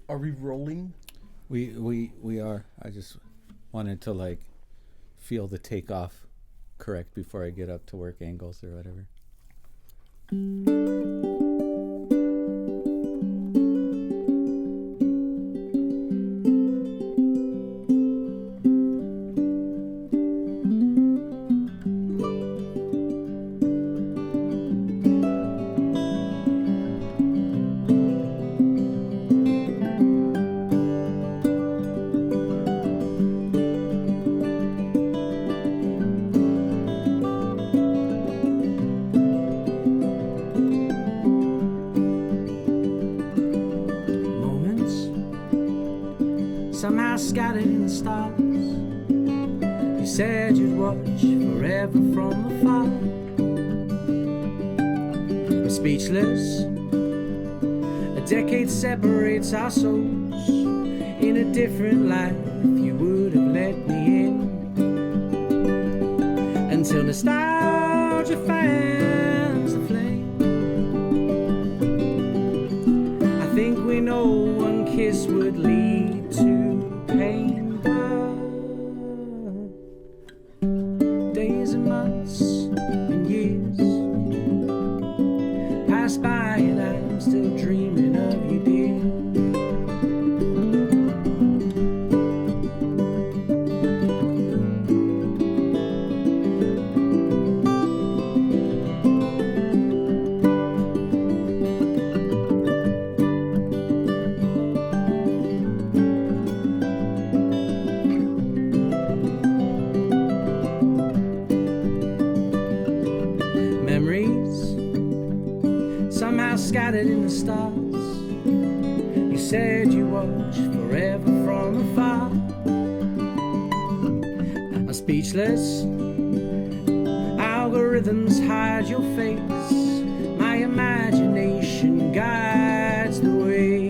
Are we rolling? We are. I just wanted to like feel the takeoff correct before I get up to work angles or whatever. Somehow scattered in the stars. You said you'd watch forever from afar. I'm speechless. A decade separates our souls. In a different life you would have let me in. Until nostalgia fans the flame. I think we know one kiss would lead to pain, but days and months and years pass by and I'm still dreaming of you, dear. Scattered in the stars. You said you watch forever from afar. I'm speechless. Algorithms hide your face. My imagination guides the way.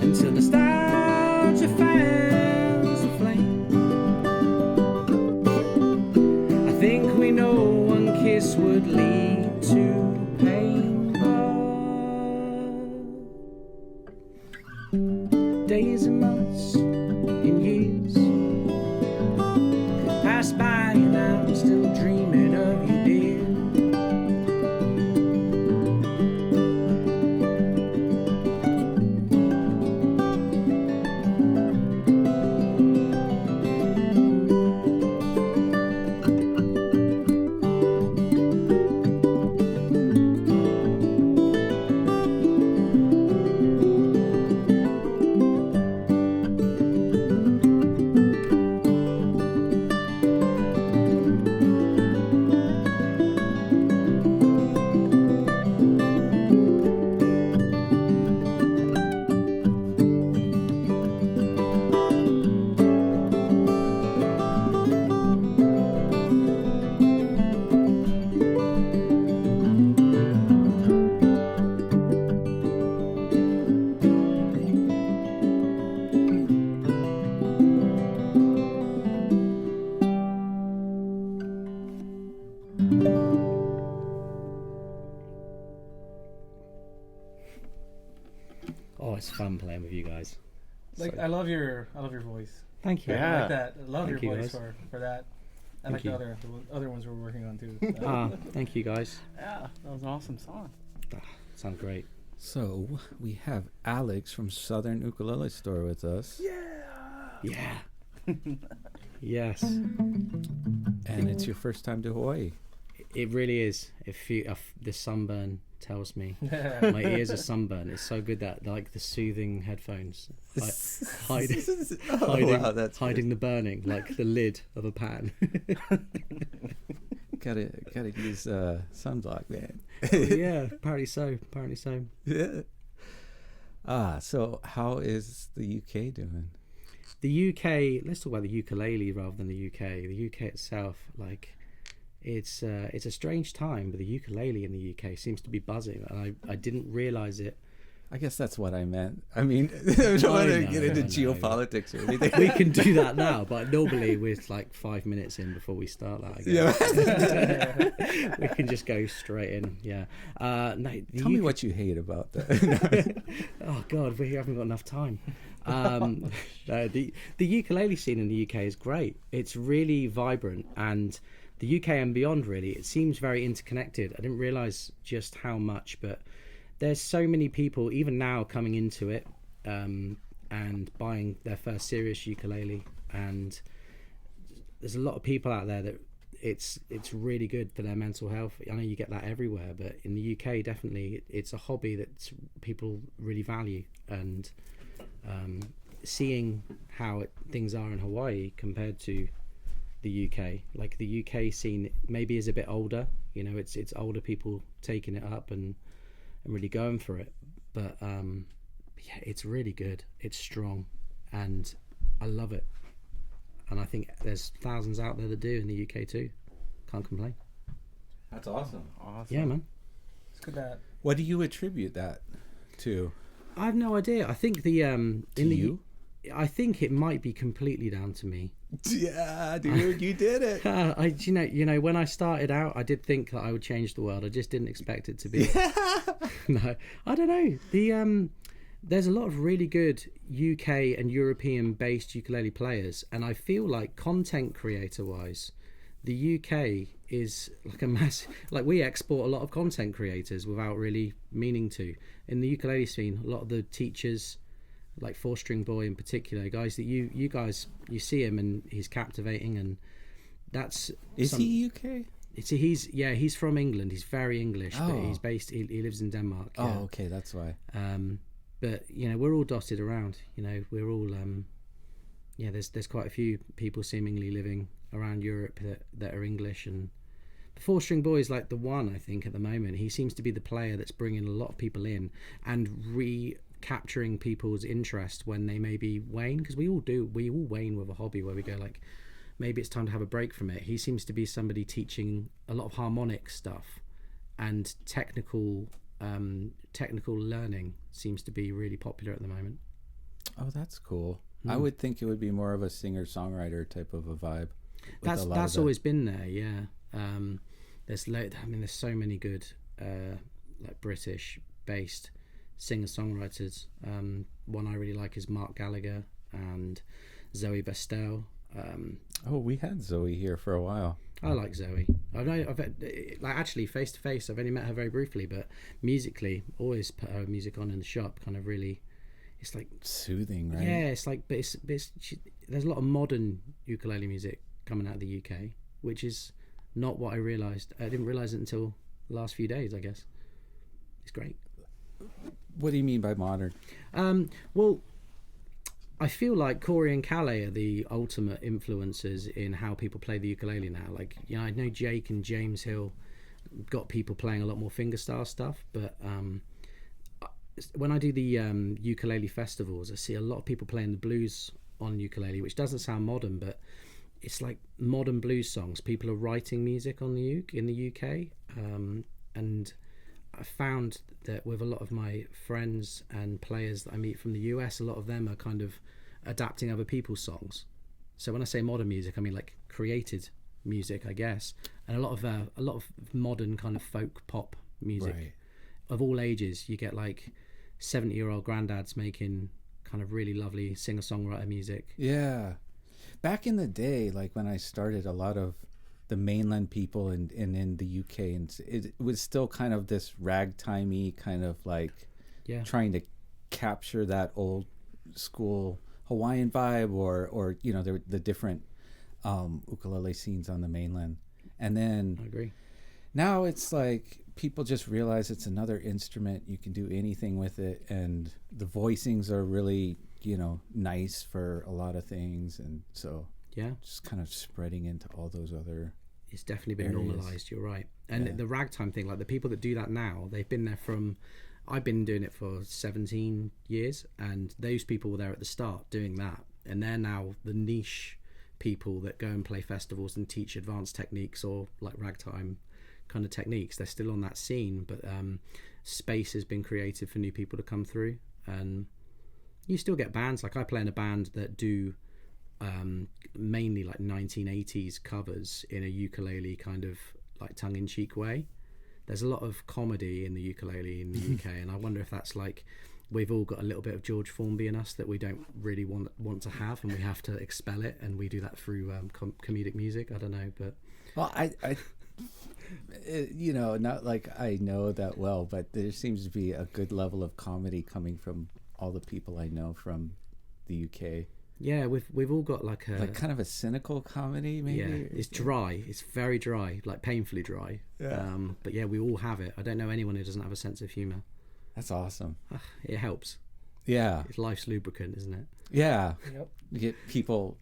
Until nostalgia fans the flame. I think we know one kiss would lead to days and months and years pass by and I'm still dreaming of you, dear. Oh, it's fun playing with you guys. Like, So- I love your voice. Thank you. I like that. I love Thank your you, voice guys. for that. I Thank like you. the other ones we're working on too. Thank you guys. Yeah, that was an awesome song. Sound great. So we have Alex from Southern Ukulele Store with us, Yeah. Yes. and it's your first time to Hawaii. It really is. The sunburn tells me my ears are sunburned. It's so good that like the soothing headphones hiding hiding the burning like the lid of a pan. Gotta use sunblock, man. Yeah, apparently so. Yeah. So how is the UK doing? The UK. Let's talk about the ukulele rather than the UK. The UK itself, like, it's a strange time, but the ukulele in the UK seems to be buzzing, and I didn't realise it I guess that's what I meant. I mean, I don't want to get into I know. geopolitics or anything. We can do that now, but normally we're like 5 minutes in before we start that. Yeah. We can just go straight in. Yeah. No. Tell me what you hate about that. Oh God, we haven't got enough time. No, the ukulele scene in the UK is great. It's really vibrant, and the UK and beyond, really, it seems very interconnected. I didn't realise just how much, but there's so many people, even now, coming into it and buying their first serious ukulele, and there's a lot of people out there that it's really good for their mental health. I know you get that everywhere, but in the UK, definitely, it's a hobby that people really value, and seeing how things are in Hawaii compared to the UK, like the UK scene maybe is a bit older, you know, it's older people taking it up and really going for it, but yeah, it's really good, it's strong, and I love it, and I think there's thousands out there that do in the UK too. Can't complain. That's awesome. Yeah, man. It's good that. What do you attribute that to? I have no idea. I think You? I think it might be completely down to me. Yeah, dude, you did it. You know, when I started out, I did think that I would change the world. I just didn't expect it to be. No, I don't know. There's a lot of really good UK and European-based ukulele players, and I feel like content creator-wise, the UK is like a massive. Like, we export a lot of content creators without really meaning to. In the ukulele scene, a lot of the teachers, like Four String Boy in particular, guys that you guys see him and he's captivating, and that's he UK? He's from England. He's very English, but Oh. he's based. He lives in Denmark. Yeah. Oh, okay, that's why. But you know, we're all dotted around. You know, we're all There's quite a few people seemingly living around Europe that are English, and the Four String Boy is like the one, I think, at the moment. He seems to be the player that's bringing a lot of people in and recapturing people's interest when they maybe wane, because we all wane with a hobby where we go like, maybe it's time to have a break from it. He seems to be somebody teaching a lot of harmonic stuff, and technical learning seems to be really popular at the moment. Oh, that's cool. I would think it would be more of a singer-songwriter type of a vibe. That's always been there, yeah. There's so many good like British-based singer-songwriters. One I really like is Mark Gallagher and Zoe Bestel. We had Zoe here for a while. I like Zoe. I've actually face to face. I've only met her very briefly, but musically, always put her music on in the shop. Kind of really, it's like Soothing, right? yeah, it's like, but there's a lot of modern ukulele music coming out of the UK, which is not what I realised. I didn't realise it until the last few days, I guess. It's great. What do you mean by modern? Well, I feel like Corey and Kalei are the ultimate influencers in how people play the ukulele now. Like, you know, I know Jake and James Hill got people playing a lot more fingerstyle stuff, but when I do the ukulele festivals, I see a lot of people playing the blues on ukulele, which doesn't sound modern, but it's like modern blues songs. People are writing music on in the UK, and I found that with a lot of my friends and players that I meet from the US, a lot of them are kind of adapting other people's songs. So when I say modern music, I mean like created music, I guess, and a lot of modern kind of folk pop music, Right. of all ages. You get like 70-year-old granddads making kind of really lovely singer-songwriter music. Yeah. Back in the day, like when I started, a lot of the mainland people and in the UK, and it was still kind of this ragtimey kind of like trying to capture that old school Hawaiian vibe, or you know, the different ukulele scenes on the mainland. And then I agree. now it's like people just realize it's another instrument. You can do anything with it, and the voicings are really, you know, nice for a lot of things, and so just kind of spreading into all those other. It's definitely been areas. normalized. You're right. And the ragtime thing, like the people that do that now, they've been there from. I've been doing it for 17 years, and those people were there at the start doing that, and they're now the niche people that go and play festivals and teach advanced techniques or like ragtime kind of techniques. They're still on that scene, but space has been created for new people to come through, and you still get bands. Like I play in a band that do mainly like 1980s covers in a ukulele kind of like tongue-in-cheek way. There's a lot of comedy in the ukulele in the UK, and I wonder if that's like we've all got a little bit of George Formby in us that we don't really want to have, and we have to expel it, and we do that through comedic music. I don't know, but well, I you know, not like I know that well, but there seems to be a good level of comedy coming from all the people I know from the UK. Yeah, we've all got like kind of a cynical comedy, maybe. Yeah, it's dry. It's very dry, like painfully dry. Yeah. But yeah, we all have it. I don't know anyone who doesn't have a sense of humour. That's awesome. It helps. Yeah. It's life's lubricant, isn't it? Yeah. Yep. You get people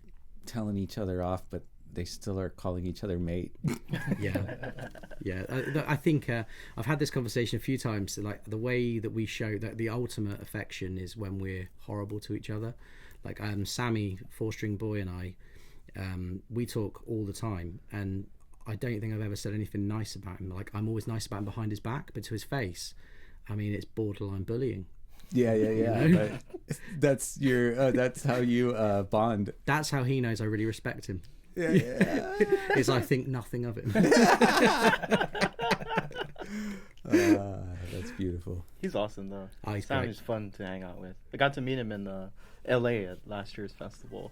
telling each other off, but they still are calling each other mate. Yeah. I think I've had this conversation a few times. Like the way that we show that the ultimate affection is when we're horrible to each other. Like Sammy, 4-string boy, and I, we talk all the time, and I don't think I've ever said anything nice about him. Like I'm always nice about him behind his back, but to his face, I mean, it's borderline bullying. Yeah. You know? That's your. That's how you bond. That's how he knows I really respect him. Yeah. Is I think nothing of him. That's beautiful. He's awesome though. Oh, he's Sammy's great. fun to hang out with. I got to meet him in LA at last year's festival.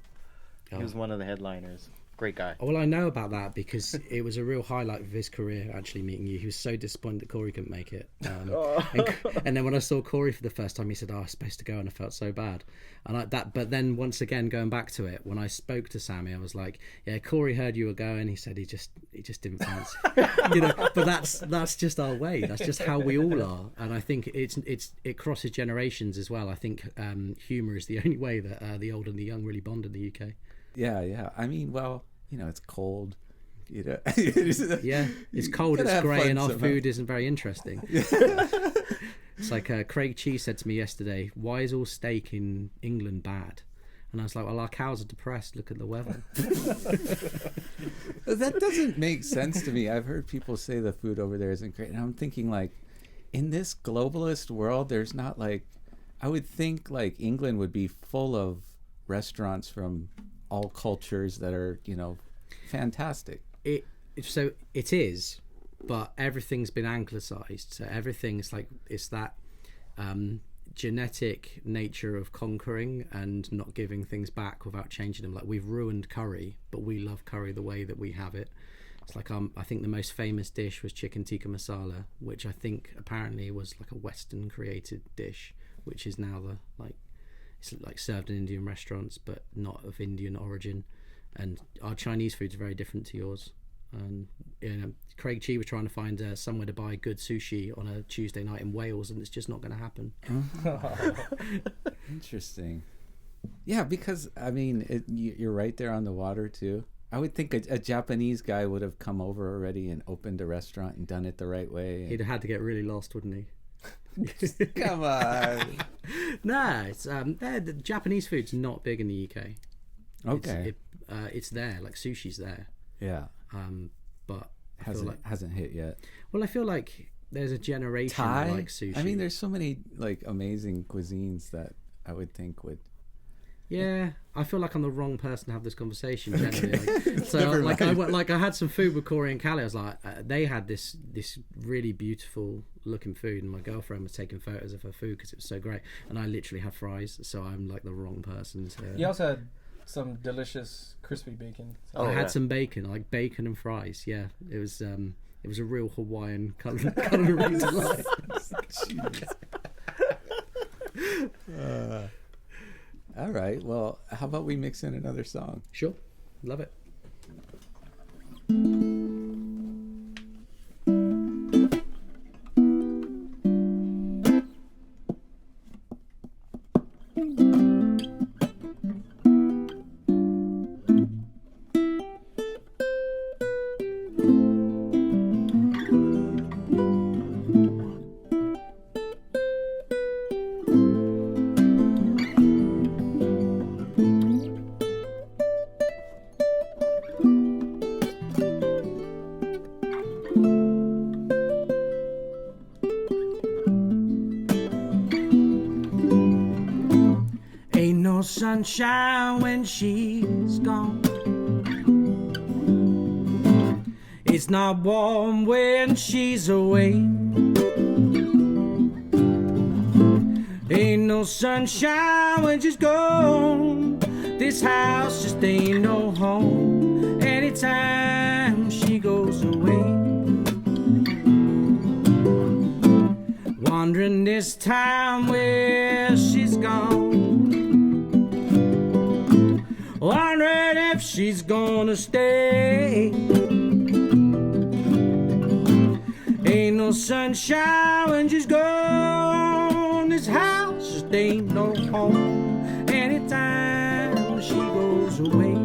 He was one of the headliners. Great guy. Well, I know about that because it was a real highlight of his career, actually meeting you. He was so disappointed that Corey couldn't make it. And then when I saw Corey for the first time, he said, "Oh, I was supposed to go," and I felt so bad. And but then once again, going back to it, when I spoke to Sammy, I was like, "Yeah, Corey heard you were going." He said he just didn't fancy, you know. But that's just our way. That's just how we all are. And I think it crosses generations as well. I think humour is the only way that the old and the young really bond in the UK. Yeah. I mean, well, you know, it's cold. You know. Yeah, it's cold, it's grey, and our food isn't very interesting. It's like Craig Cheese said to me yesterday, "Why is all steak in England bad?" And I was like, "Well, our cows are depressed. Look at the weather." That doesn't make sense to me. I've heard people say the food over there isn't great, and I'm thinking like, in this globalist world, there's not like, I would think like England would be full of restaurants from all cultures that are, you know, fantastic. So it is, but everything's been anglicized. So everything's like, it's that genetic nature of conquering and not giving things back without changing them. Like we've ruined curry, but we love curry the way that we have it. It's like I think the most famous dish was chicken tikka masala, which I think apparently was like a Western created dish, which is now it's like served in Indian restaurants, but not of Indian origin. And our Chinese food's very different to yours. And you know, Craig Chi was trying to find somewhere to buy good sushi on a Tuesday night in Wales, and it's just not going to happen. Interesting. Yeah, because I mean, you're right there on the water too. I would think a Japanese guy would have come over already and opened a restaurant and done it the right way. He'd have had to get really lost, wouldn't he? Come on. Nah, it's the Japanese food's not big in the UK. Okay. It's there, like sushi's there. Yeah. But I feel like hasn't hit yet. Well, I feel like there's a generation Thai? like sushi. I mean, there's so many like amazing cuisines that I would think would. Yeah, I feel like I'm the wrong person to have this conversation generally. Like, so Never like mind. I had some food with Corey and Kalei. I was like, they had this really beautiful looking food, and my girlfriend was taking photos of her food because it was so great. And I literally had fries, so I'm like the wrong person to. You also had some delicious crispy bacon. I had some bacon, like bacon and fries. Yeah, it was a real Hawaiian culinary delight. All right. Well, how about we mix in another song? Sure, love it. sunshine when she's gone. It's not warm when she's away. Ain't no sunshine when she's gone. This house just ain't no home anytime she goes away. Wondering this time where she's gone. Wondering if she's gonna stay. Ain't no sunshine when she's gone. This house just ain't no home anytime she goes away.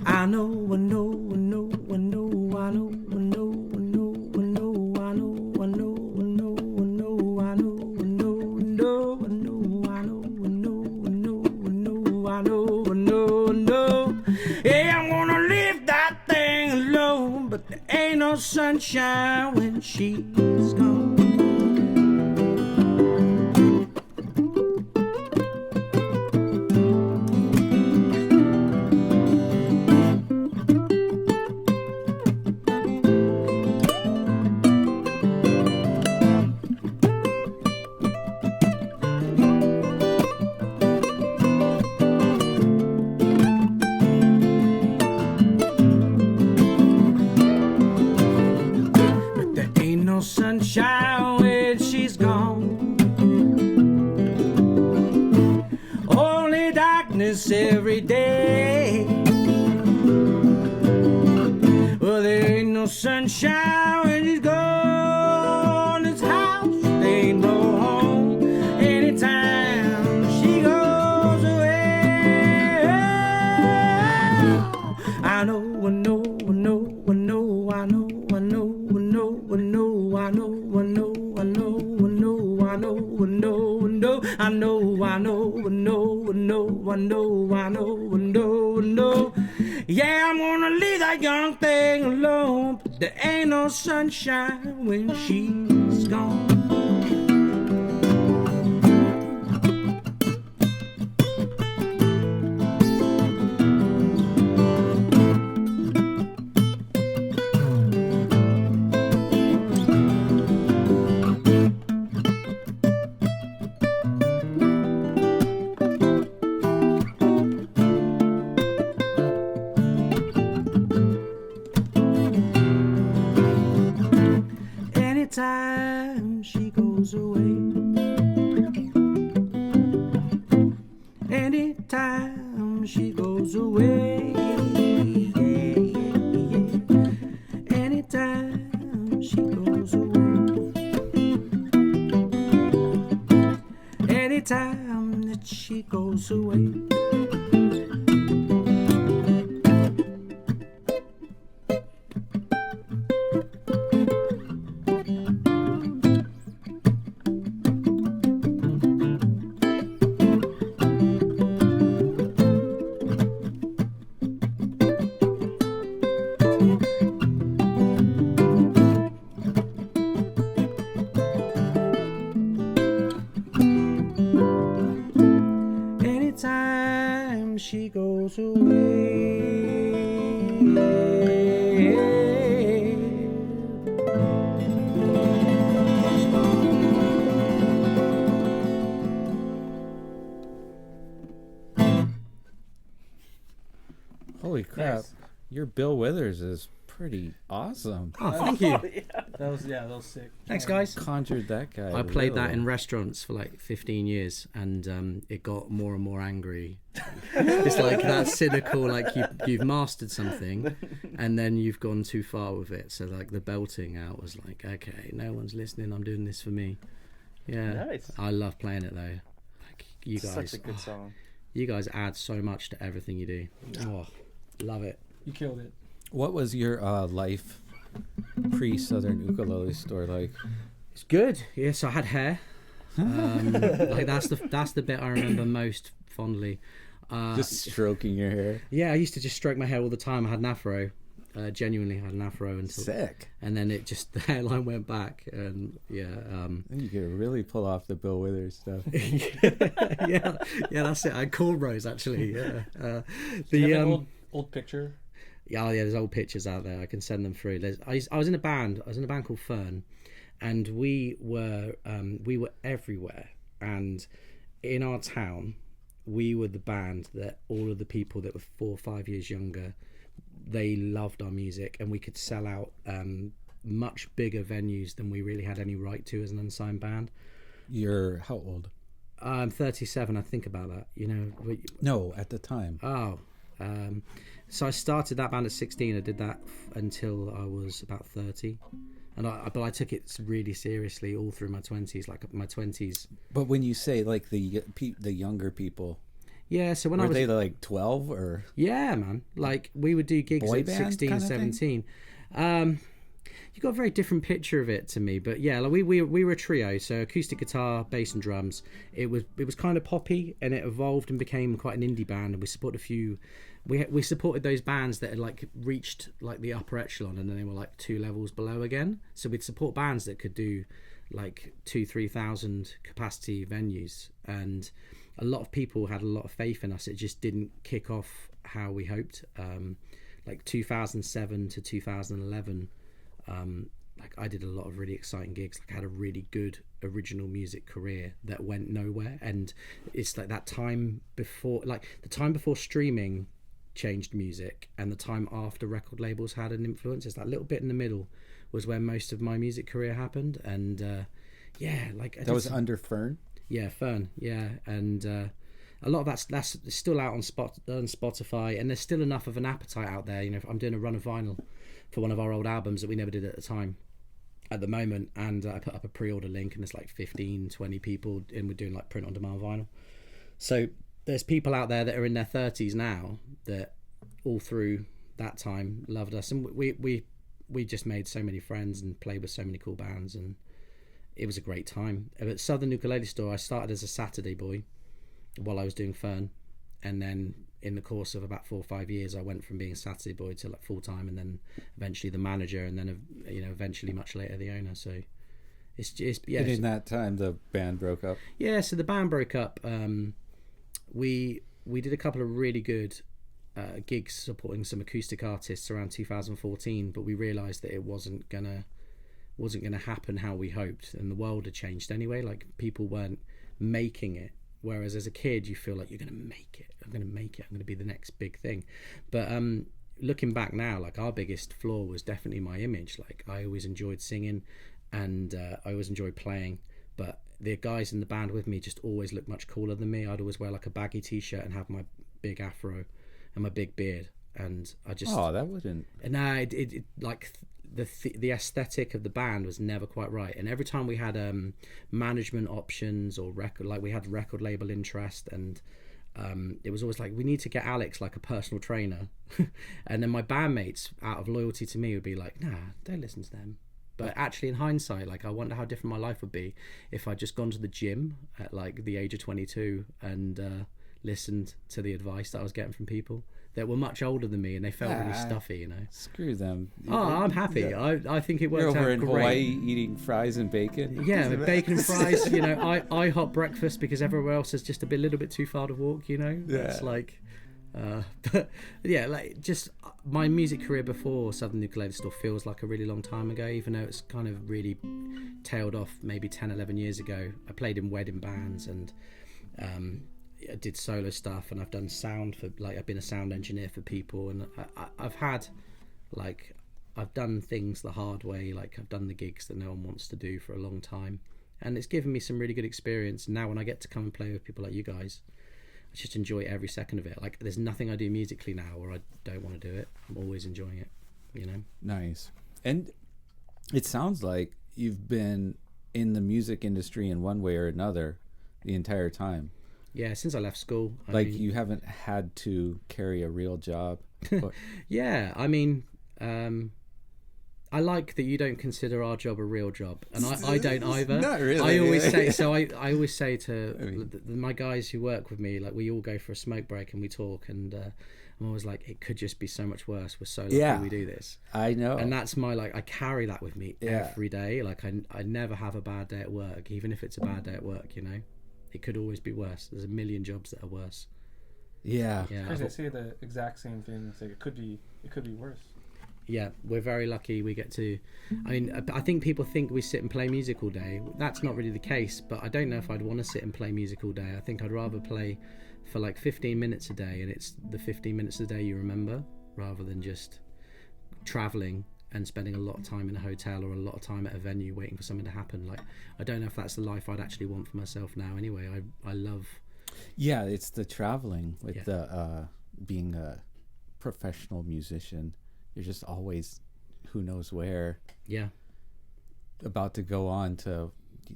I know, I know, I know, I know, I know, I know, I know, I know, I know, I know, I know, I know, I know, I know, I know, I know, I know. Yeah, I'm gonna leave that thing alone, but there ain't no sunshine when she's gone. Sunshine when she's gone. Only darkness every day. Well, there ain't no sunshine when she's gone. This house ain't no home anytime she goes away. I know, I know, I know, I know, I know, I know, I know, I know. I know, I know, I know, I know, I know, I know, I know, I know, I know, I know, I know, I know, I know, I know. Yeah, I'm gonna leave that young thing alone, but there ain't no sunshine when she's gone. Anytime she goes away, anytime she goes away, anytime she goes away, anytime that she goes away. Anytime she goes Holy crap. Nice. Your Bill Withers is pretty awesome. Oh, thank you. That was sick. Thanks, guys. Conjured that guy. I played that really. in restaurants for like 15 years, and it got more and more angry. It's like that cynical, like you've mastered something, and then you've gone too far with it. So like the belting out was like, okay, no one's listening. I'm doing this for me. Yeah, Nice. I love playing it though. Like you It's guys, such a good song. you guys add so much to everything you do. Oh, love it. You killed it. What was your life pre-Southern Ukulele store like? It's good. Yeah, so I had hair. Like that's the bit I remember most fondly. Just stroking your hair. Yeah, I used to just stroke my hair all the time. I had an afro, Genuinely had an afro until sick, and then it just the hairline went back, and then you could really pull off the Bill Withers stuff. yeah, that's it. I had cornrows actually. Yeah, Do you have an old picture? Yeah, there's old pictures out there. I can send them through. I was in a band. I was in a band called Fern, and we were everywhere. And in our town, we were the band that all of the people that were 4 or 5 years younger, they loved our music, and we could sell out much bigger venues than we really had any right to as an unsigned band. You're how old? I'm 37. I think about that. No, at the time. Oh, so I started that band at 16. I did that until I was about 30. But I took it really seriously all through my 20s, like my 20s. But when you say like the younger people, yeah, so when were I was they like 12 or? Yeah, man. Like we would do gigs at 16, 17. You got a very different picture of it to me, but yeah, like we were a trio, so acoustic guitar, bass and drums. It was kind of poppy, and it evolved and became quite an indie band. And we supported a few. We supported those bands that had like reached like the upper echelon, and then they were like 2 levels below again. So we'd support bands that could do like 2,000-3,000 capacity venues, and a lot of people had a lot of faith in us. It just didn't kick off how we hoped. Like 2007 to 2011, like I did a lot of really exciting gigs. Like I had a really good original music career that went nowhere, and it's like that time before, like the time before streaming changed music, and the time after record labels had an influence. It's that little bit in the middle was where most of my music career happened, and yeah, like that was under Fern. Yeah, Fern. Yeah, and a lot of that's still out on Spotify, and there's still enough of an appetite out there. I'm doing a run of vinyl for one of our old albums that we never did at the time. At the moment, and I put up a pre-order link, and there's like 15-20 people, and we're doing like print on demand vinyl. So there's people out there that are in their 30s now that all through that time loved us, and we just made so many friends and played with so many cool bands, and it was a great time. At Southern Ukulele Store, I started as a Saturday boy while I was doing Fern, and then in the course of about 4 or 5 years, I went from being a Saturday boy to like full time, and then eventually the manager, and then eventually much later the owner. So it's yeah. And in that time, the band broke up. Yeah, so the band broke up. We did a couple of really good gigs supporting some acoustic artists around 2014, but we realised that it wasn't gonna happen how we hoped, and the world had changed anyway. Like people weren't making it. Whereas as a kid, you feel like you're going to make it. I'm going to be the next big thing. But looking back now, like our biggest flaw was definitely my image. Like I always enjoyed singing, and I always enjoyed playing. But the guys in the band with me just always looked much cooler than me. I'd always wear like a baggy t-shirt and have my big afro and my big beard. And I just... Oh, that wouldn't... No, it like... The aesthetic of the band was never quite right, and every time we had management options or we had record label interest, and it was always like, we need to get Alex like a personal trainer. And then my bandmates, out of loyalty to me, would be like, nah, don't listen to them. But actually in hindsight, like I wonder how different my life would be if I'd just gone to the gym at like the age of 22 and listened to the advice that I was getting from people that were much older than me, and they felt really stuffy, Screw them. Oh, I'm happy. Yeah. I think it worked out great. You're over in Hawaii eating fries and bacon. Yeah, bacon and fries. IHOP breakfast because everywhere else is just a little bit too far to walk. Yeah. It's like, but yeah, like just my music career before Southern Ukulele Store feels like a really long time ago, even though it's kind of really tailed off maybe 10-11 years ago. I played in wedding bands, and I did solo stuff, and I've done sound for, like, I've been a sound engineer for people, and I've done things the hard way. Like I've done the gigs that no one wants to do for a long time, and it's given me some really good experience. Now when I get to come and play with people like you guys, I just enjoy every second of it. Like there's nothing I do musically now where I don't want to do it. I'm always enjoying it, Nice. And it sounds like you've been in the music industry in one way or another the entire time. Yeah, since I left school. You haven't had to carry a real job. Yeah, I mean, I like that you don't consider our job a real job, and I don't either. Not really. I always say to my guys who work with me, like we all go for a smoke break and we talk, and I'm always like, it could just be so much worse. We're so lucky we do this. I know. And that's my, like, I carry that with me every day. Like, I never have a bad day at work, even if it's a bad day at work, you know. It could always be worse. There's a million jobs that are worse. Yeah. Because they say the exact same thing. It's like it could be worse. Yeah, we're very lucky we get to. I mean, I think people think we sit and play music all day. That's not really the case, but I don't know if I'd want to sit and play music all day. I think I'd rather play for like 15 minutes a day, and it's the 15 minutes a day you remember, rather than just traveling and spending a lot of time in a hotel or a lot of time at a venue waiting for something to happen. Like, I don't know if that's the life I'd actually want for myself now anyway. I love... Yeah, it's the traveling with the being a professional musician. You're just always, who knows where. Yeah. About to go on to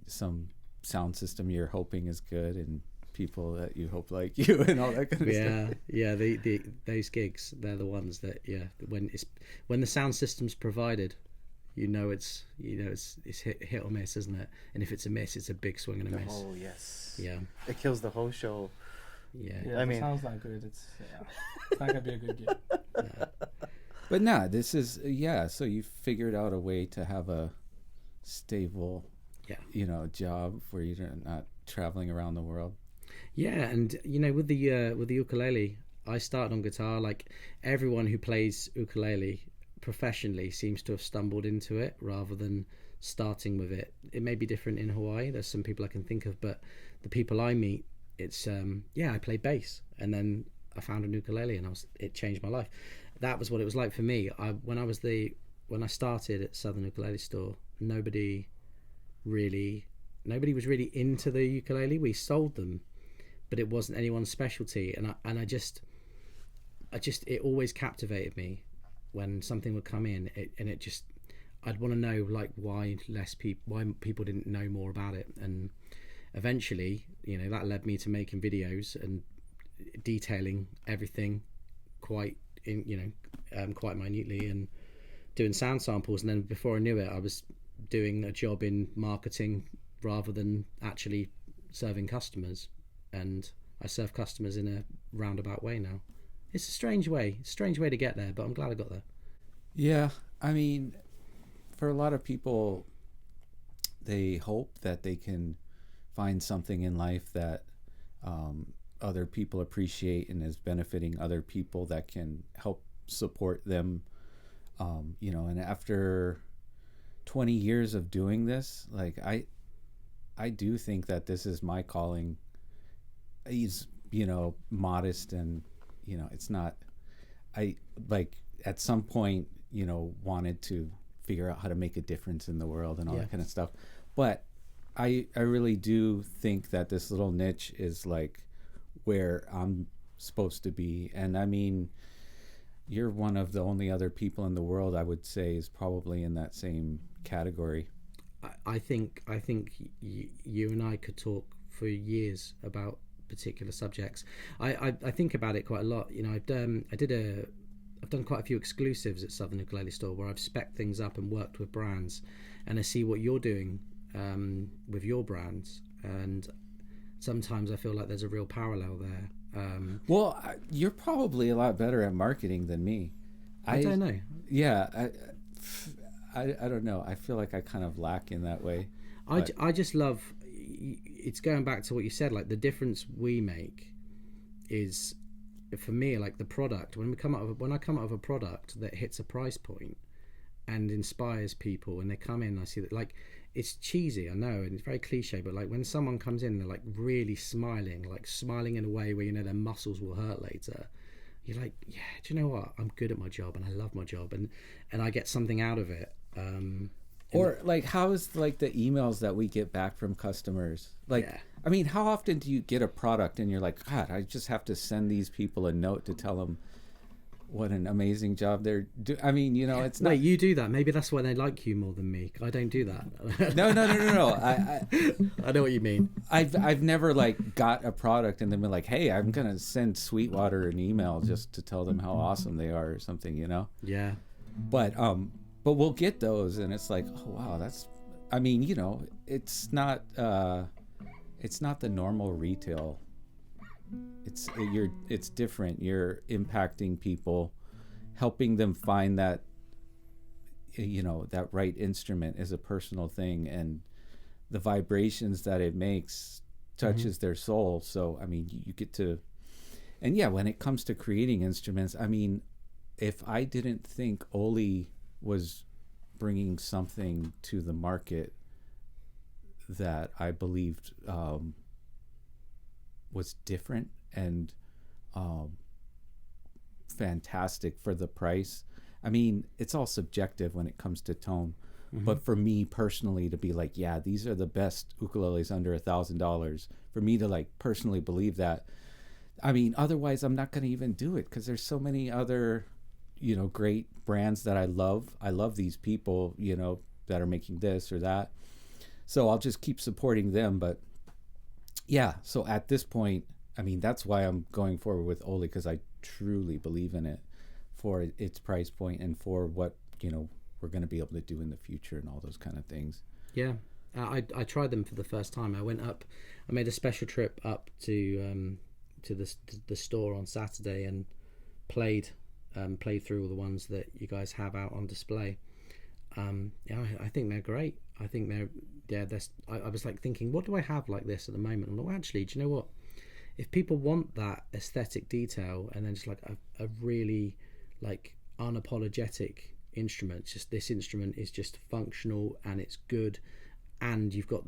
some sound system you're hoping is good, and people that you hope like you, and all that kind of stuff. Yeah. Those gigs, they're the ones that when the sound system's provided, it's hit or miss, isn't it? And if it's a miss, it's a big swing and a miss. Oh yes. Yeah. It kills the whole show. Yeah. I mean, it sounds not good. It's not gonna be a good gig. Yeah. But nah, this is so you figured out a way to have a stable job where you're not traveling around the world. Yeah, and with the ukulele, I started on guitar. Like, everyone who plays ukulele professionally seems to have stumbled into it rather than starting with it. It may be different in Hawaii. There's some people I can think of, but the people I meet, it's I played bass, and then I found a ukulele, and it changed my life. That was what it was like for me. When I started at Southern Ukulele Store, nobody was really into the ukulele. We sold them, but it wasn't anyone's specialty. And I just it always captivated me when something would come in. I'd want to know, like, why people didn't know more about it. And eventually, that led me to making videos and detailing everything quite minutely, and doing sound samples. And then before I knew it, I was doing a job in marketing rather than actually serving customers, and I serve customers in a roundabout way now. It's a strange way to get there, but I'm glad I got there. Yeah, I mean, for a lot of people, they hope that they can find something in life that other people appreciate and is benefiting other people, that can help support them, and after 20 years of doing this, like, I do think that this is my calling. He's modest, and it's not, I like at some point wanted to figure out how to make a difference in the world and all that kind of stuff, but I really do think that this little niche is like where I'm supposed to be. And I mean, you're one of the only other people in the world I would say is probably in that same category. I think you and I could talk for years about particular subjects. I think about it quite a lot. I've done quite a few exclusives at Southern Ukulele Store where I've spec'd things up and worked with brands, and I see what you're doing with your brands, and sometimes I feel like there's a real parallel there. Well, you're probably a lot better at marketing than me. I don't know. Yeah, I don't know. I feel like I kind of lack in that way. I just love, it's going back to what you said, like the difference we make is, for me, like the product. When I come out of a product that hits a price point and inspires people, and they come in, I see that, like, it's cheesy, I know, and it's very cliche, but like when someone comes in, they're like really smiling in a way where their muscles will hurt later. You're like, yeah, do you know what? I'm good at my job, and I love my job, and I get something out of it. Or like, how is like the emails that we get back from customers? Like, I mean, how often do you get a product and you're like, God, I just have to send these people a note to tell them what an amazing job they're doing? I mean, it's not. Wait, you do that? Maybe that's why they like you more than me. I don't do that. No. I know what you mean. I've never like got a product and then been like, hey, I'm gonna send Sweetwater an email just to tell them how awesome they are or something, Yeah. But we'll get those, and it's like, oh wow, that's. I mean, it's not the normal retail it's different. You're impacting people, helping them find that, that right instrument is a personal thing, and the vibrations that it makes touches their soul. So I mean, you get to, and yeah, when it comes to creating instruments, I mean, if I didn't think Oli was bringing something to the market that I believed was different and fantastic for the price. I mean, it's all subjective when it comes to tone, but for me personally to be like, yeah, these are the best ukuleles under $1,000, for me to like personally believe that, I mean, otherwise I'm not going to even do it, because there's so many other great brands that I love. I love these people, that are making this or that. So I'll just keep supporting them. But yeah, so at this point, I mean, that's why I'm going forward with Oli, because I truly believe in it for its price point and for what, we're going to be able to do in the future and all those kind of things. Yeah. I tried them for the first time. I made a special trip up to the store on Saturday and played through all the ones that you guys have out on display. I think they're great. I think I was like thinking, what do I have like this at the moment? And actually, do you know what? If people want that aesthetic detail and then just like a really like unapologetic instrument, just this instrument is just functional and it's good, and you've got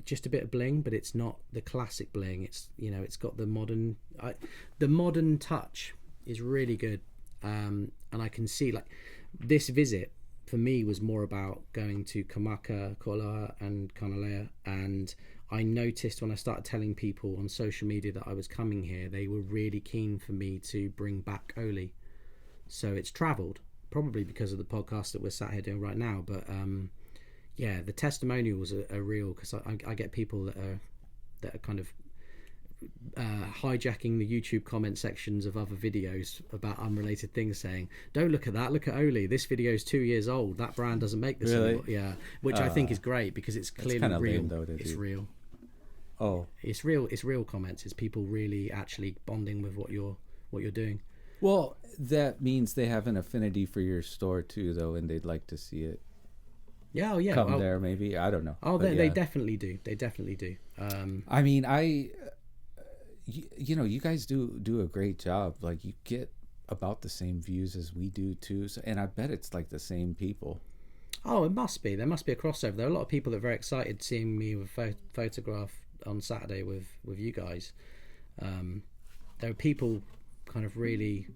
just a bit of bling, but it's not the classic bling. It's it's got the modern touch is really good. And I can see like this visit for me was more about going to Kamaka, Koloa and Kanalea, and I noticed when I started telling people on social media that I was coming here, they were really keen for me to bring back Oli. So it's travelled, probably because of the podcast that we're sat here doing right now, but yeah, the testimonials are real, because I get people that are kind of hijacking the YouTube comment sections of other videos about unrelated things, saying, don't look at that, look at Oli, this video is 2 years old, that brand doesn't make this anymore. Yeah, which I think is great, because it's clearly real. Lame, though, it's real. Oh, it's real comments. It's people really actually bonding with what you're doing. Well, that means they have an affinity for your store too, though, and they'd like to see it. Yeah, yeah. Come there, maybe. I don't know. Oh, they definitely do. They definitely do. I mean, you guys do a great job. Like, you get about the same views as we do too, so, and I bet it's like the same people. Oh, it must be. There must be a crossover. There are a lot of people that are very excited seeing me with photograph on Saturday with you guys. There are people kind of really.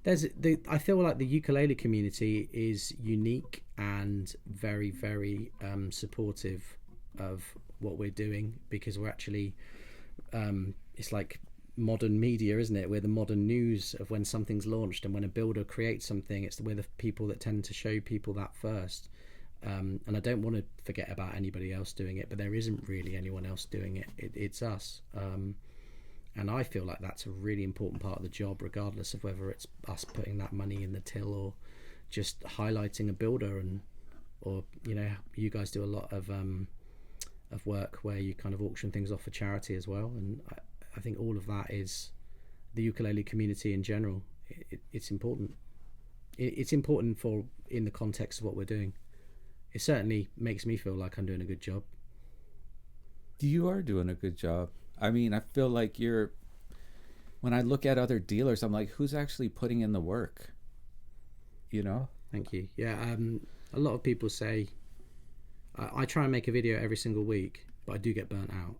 I feel like the ukulele community is unique and very, very supportive of what we're doing, because we're actually it's like modern media, isn't it? We're the modern news of when something's launched, and when a builder creates something, we're the people that tend to show people that first. And I don't want to forget about anybody else doing it, but there isn't really anyone else doing it. It's us. And I feel like that's a really important part of the job, regardless of whether it's us putting that money in the till or just highlighting a builder, or you guys do a lot of work where you kind of auction things off for charity as well. And I think all of that is the ukulele community in general. It's important. It's important for in the context of what we're doing. It certainly makes me feel like I'm doing a good job. You are doing a good job. I mean, I feel like when I look at other dealers, I'm like, who's actually putting in the work? Thank you. Yeah, a lot of people say, I try and make a video every single week, but I do get burnt out.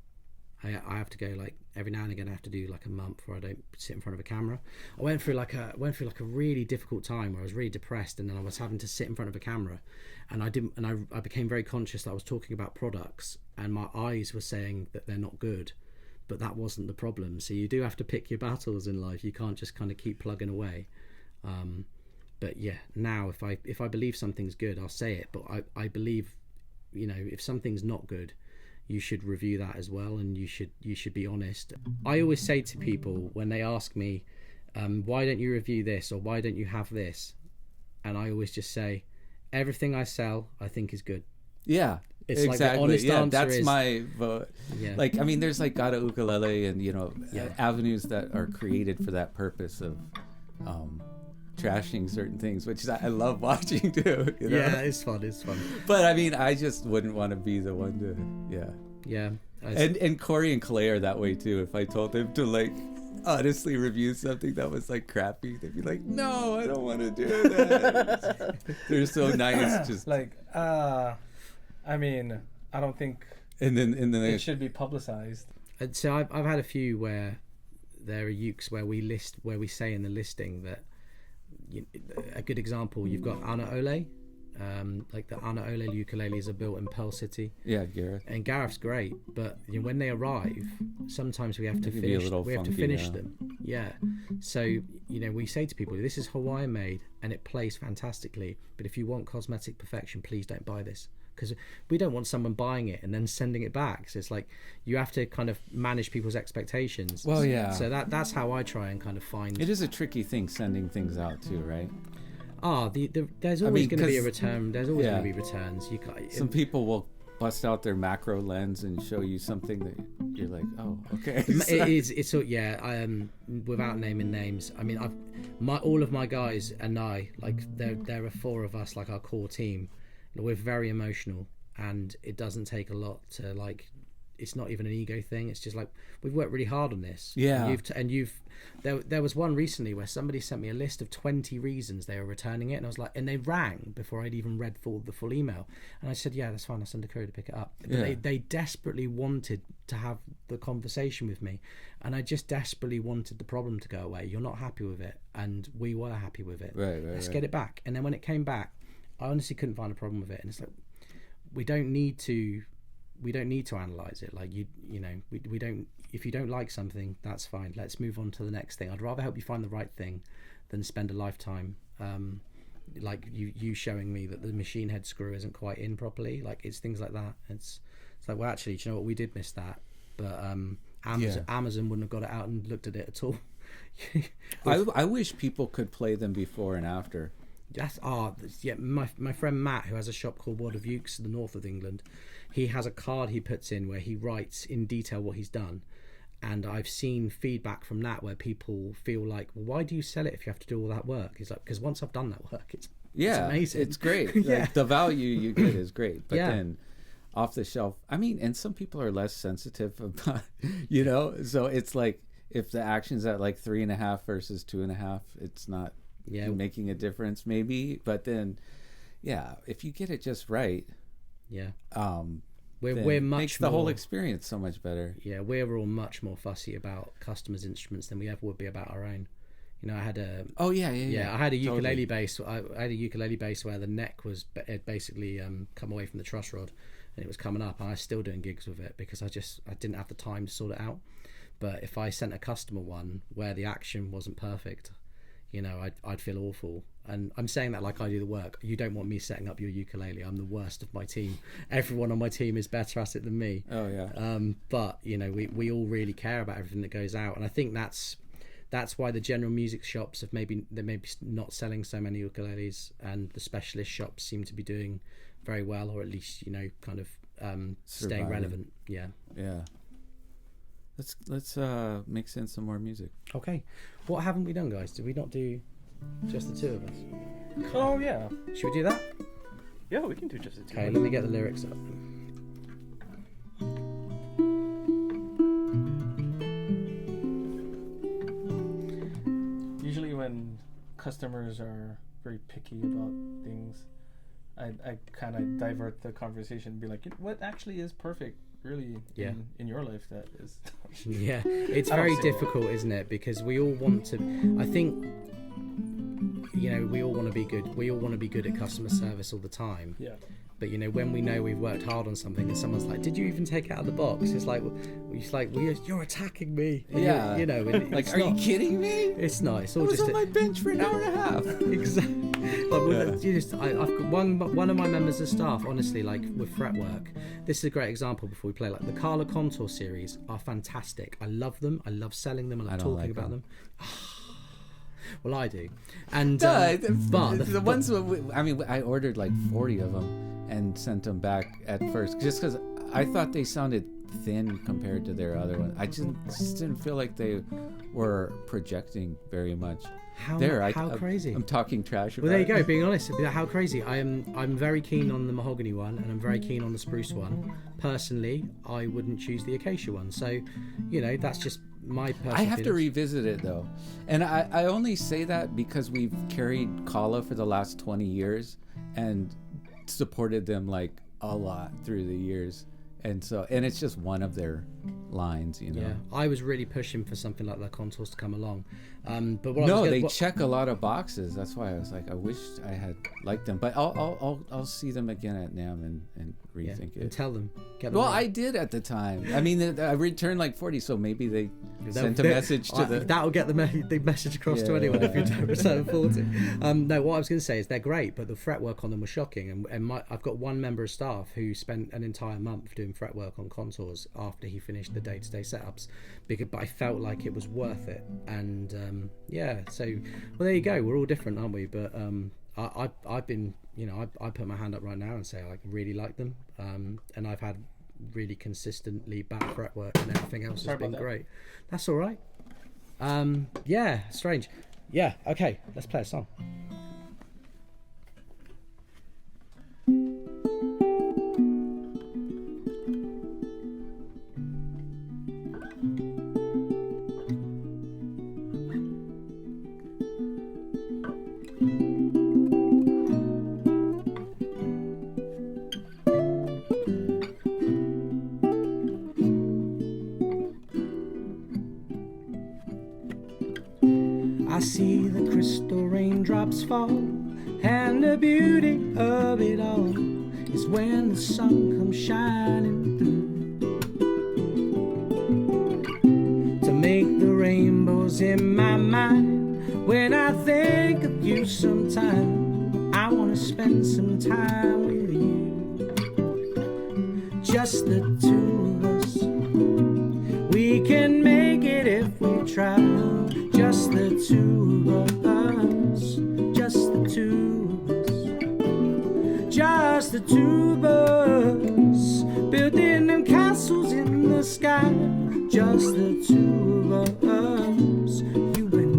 I have to go, like, every now and again I have to do like a month where I don't sit in front of a camera. I went through like a really difficult time where I was really depressed, and then I was having to sit in front of a camera, and I became very conscious that I was talking about products and my eyes were saying that they're not good, but that wasn't the problem. So you do have to pick your battles in life. You can't just kind of keep plugging away. But yeah, now if I believe something's good, I'll say it, but I believe, if something's not good, you should review that as well, and you should be honest. I always say to people when they ask me, why don't you review this, or why don't you have this, and I always just say, everything I sell I think is good. Yeah, It's exactly. Like the honest answer that's is, my vote. Yeah. Like, I mean, there's like Gata Ukulele and, avenues that are created for that purpose of trashing certain things, which I love watching too. Yeah, it's fun. But I mean, I just wouldn't want to be the one to, Yeah. And Corey and Kalei are that way too. If I told them to like honestly review something that was like crappy, they'd be like, "No, I don't want to do that." They're so nice. Just like, I mean, I don't think. And then it should be publicized. And so I've had a few where there are ukes where we say in the listing that a good example. You've got Ana Ole. Like the Ana Ole ukuleles are built in Pearl City. Yeah, Gareth. And Gareth's great, but when they arrive, sometimes we have to finish. We have to finish them. Yeah. So we say to people, this is Hawaiian made and it plays fantastically. But if you want cosmetic perfection, please don't buy this, because we don't want someone buying it and then sending it back. So it's like you have to kind of manage people's expectations. Well, yeah. So that's how I try and kind of find. It is a tricky thing sending things out too, right? There's always going to be a return. There's always going to be returns. Some people will bust out their macro lens and show you something that you're like, oh, okay. It's without naming names. I mean, all of my guys and I, like, there are 4 of us, like our core team. We're very emotional, and it doesn't take a lot to like. It's not even an ego thing. It's just like we've worked really hard on this. Yeah. There was one recently where somebody sent me a list of 20 reasons they were returning it, and I was like, and they rang before I'd even read the full email, and I said, yeah, that's fine. I'll send a courier to pick it up. But they desperately wanted to have the conversation with me, and I just desperately wanted the problem to go away. You're not happy with it, and we were happy with it. Right. Let's get it back. And then when it came back, I honestly couldn't find a problem with it, and it's like we don't need to analyze it. Like we don't. If you don't like something, that's fine. Let's move on to the next thing. I'd rather help you find the right thing than spend a lifetime like you showing me that the machine head screw isn't quite in properly. Like, it's things like that. It's like, well, actually, do you know what, we did miss that, but Amazon wouldn't have got it out and looked at it at all. I wish people could play them before and after. My friend Matt, who has a shop called World of Ukes in the north of England, he has a card he puts in where he writes in detail what he's done, and I've seen feedback from that where people feel like, well, why do you sell it if you have to do all that work? He's like, because once I've done that work, it's amazing. It's great. Like, the value you get is great, but then off the shelf, I mean, and some people are less sensitive about, so it's like if the action's at like 3.5 versus 2.5, it's not making a difference maybe, but then if you get it just right, we're much makes the whole experience so much better. We're all much more fussy about customers' instruments than we ever would be about our own. I had a I had a ukulele bass. I had a ukulele bass where the neck was basically come away from the truss rod, and it was coming up, and I was still doing gigs with it because I didn't have the time to sort it out. But if I sent a customer one where the action wasn't perfect, I'd feel awful. And I'm saying that like I do the work. You don't want me setting up your ukulele. I'm the worst of my team. Everyone on my team is better at it than me. Oh yeah. But we all really care about everything that goes out, and I think that's why the general music shops they're maybe not selling so many ukuleles, and the specialist shops seem to be doing very well, or at least kind of staying relevant. Yeah. Let's mix in some more music. Okay. What haven't we done, guys? Did we not do just the two of us? Oh yeah. Should we do that? Yeah, we can do just the two. Okay, let me get the lyrics up. Usually when customers are very picky about things, I kind of divert the conversation and be like, what actually is perfect really in your life that is it's very difficult, isn't it? Because we all want to, I think, we all want to be good. We all want to be good at customer service all the time. Yeah. But when we know we've worked hard on something and someone's like, did you even take it out of the box? It's like, you're attacking me. Yeah. Like, are you kidding me? It's not. It's all just on my bench for an hour and a half. Exactly. I've got one of my members of staff, honestly, like with fretwork. This is a great example before we play. Like the Carla Contour series are fantastic. I love them. I love selling them. I love talking about them. Well, I do. And but the ones I ordered like 40 of them, and sent them back at first, just because I thought they sounded thin compared to their other one. I just didn't feel like they were projecting very much. How crazy! I'm talking trash about Well, there you it. go. Being honest, how crazy! I'm very keen on the mahogany one, and I'm very keen on the spruce one. Personally, I wouldn't choose the acacia one. So, that's just my personal. I have to feelings. revisit it though, and I only say that because we've carried Kala for the last 20 years and supported them like a lot through the years. And it's just one of their lines, Yeah, I was really pushing for something like the contours to come along. But they check a lot of boxes. That's why I was like, I wish I had liked them. But I'll see them again at NAMM and rethink it. And tell them. Well, I did at the time. I mean, I returned like 40, so maybe they sent a message to the... That'll get the message across to anyone if you don't return 40. No, what I was going to say is they're great, but the fretwork on them was shocking. And I've got one member of staff who spent an entire month doing fretwork on contours after he finished the day-to-day setups, but I felt like it was worth it. And so there you go. We're all different, aren't we? But I've been, I put my hand up right now and say I really like them, and I've had really consistently bad fretwork, and everything else has been great. That's all right. Strange. Yeah, okay, let's play a song. I see the crystal raindrops fall, and the beauty of it all is when the sun comes shining through to make the rainbows in my mind. When I think of you sometime, I want to spend some time with you, just the two of us. We can make it if we try. Just the two of us, just the two of us, just the two of us, building them castles in the sky. Just the two of us, you and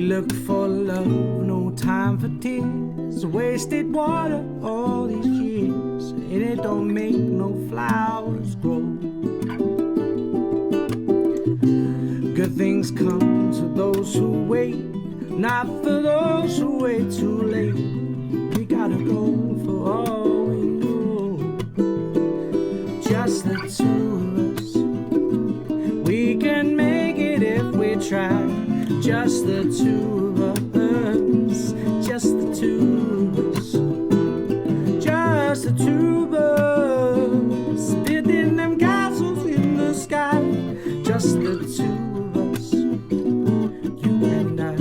look for love, no time for tears. Wasted water all these years, and it don't make no flowers grow. Good things come to those who wait, not for those who wait too late. We gotta go for all we know. Just the two of us, we can make it if we try. Just the two of us, just the two of us, just the two of us, building them castles in the sky. Just the two of us, you and I.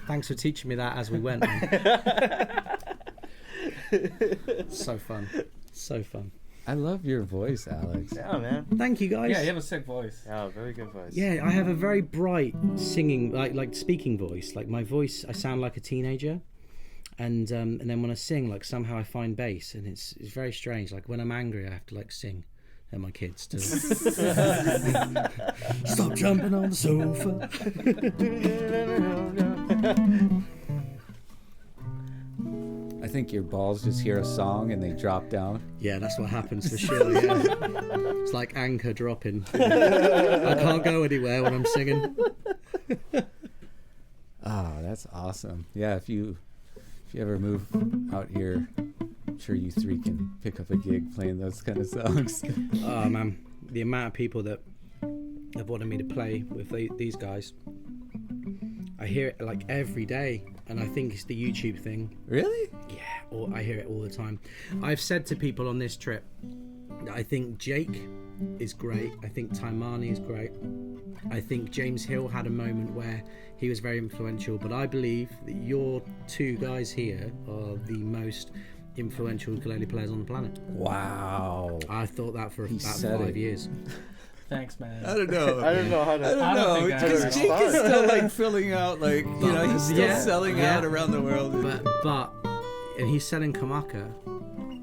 Thanks for teaching me that as we went. So fun. So fun. I love your voice, Alex. Yeah, man. Thank you, guys. Yeah, you have a sick voice. Yeah, very good voice. Yeah, I have a very bright singing, like speaking voice. Like my voice, I sound like a teenager. And then when I sing, like somehow I find bass, and it's very strange. Like when I'm angry, I have to like sing at my kids to stop jumping on the sofa. I think your balls just hear a song and they drop down. Yeah, that's what happens for sure. Yeah. It's like anchor dropping. I can't go anywhere when I'm singing. Oh, that's awesome. Yeah, if you ever move out here, I'm sure you three can pick up a gig playing those kind of songs. Oh man, the amount of people that have wanted me to play with these guys, I hear it like every day, and I think it's the YouTube thing. Really? Yeah, or I hear it all the time. I've said to people on this trip that I think Jake is great. I think Taimani is great. I think James Hill had a moment where he was very influential, but I believe that your two guys here are the most influential ukulele players on the planet. Wow. I thought that for about 5 years. Thanks, man. I don't know. I don't know how to. I don't know because Jake is still like filling out, like he's still selling out around the world. But and he's selling Kamaka.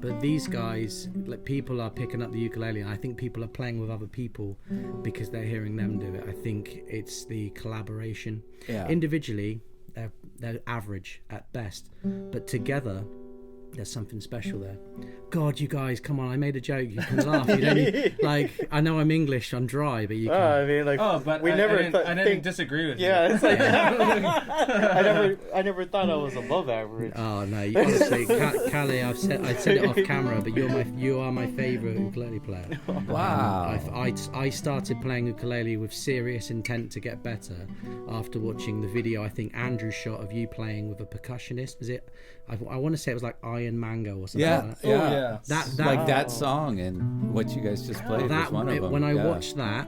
But these guys, like people are picking up the ukulele, and I think people are playing with other people because they're hearing them do it. I think it's the collaboration. Yeah. Individually, they're average at best, but together, there's something special there. God, you guys, come on! I made a joke. You can laugh. You don't need, like, I know I'm English, I'm dry, but you can. I mean, like, but we I didn't disagree with you. Yeah, it's like I never thought I was above average. Oh no, honestly, Kalei, I said it off camera, but you are my favourite ukulele player. Wow. I started playing ukulele with serious intent to get better after watching the video. I think Andrew shot of you playing with a percussionist. Was it? I want to say it was like Iron Mango or something. Yeah, like that. yeah. Yeah. That Like that song and what you guys just played was one of them. When I watched that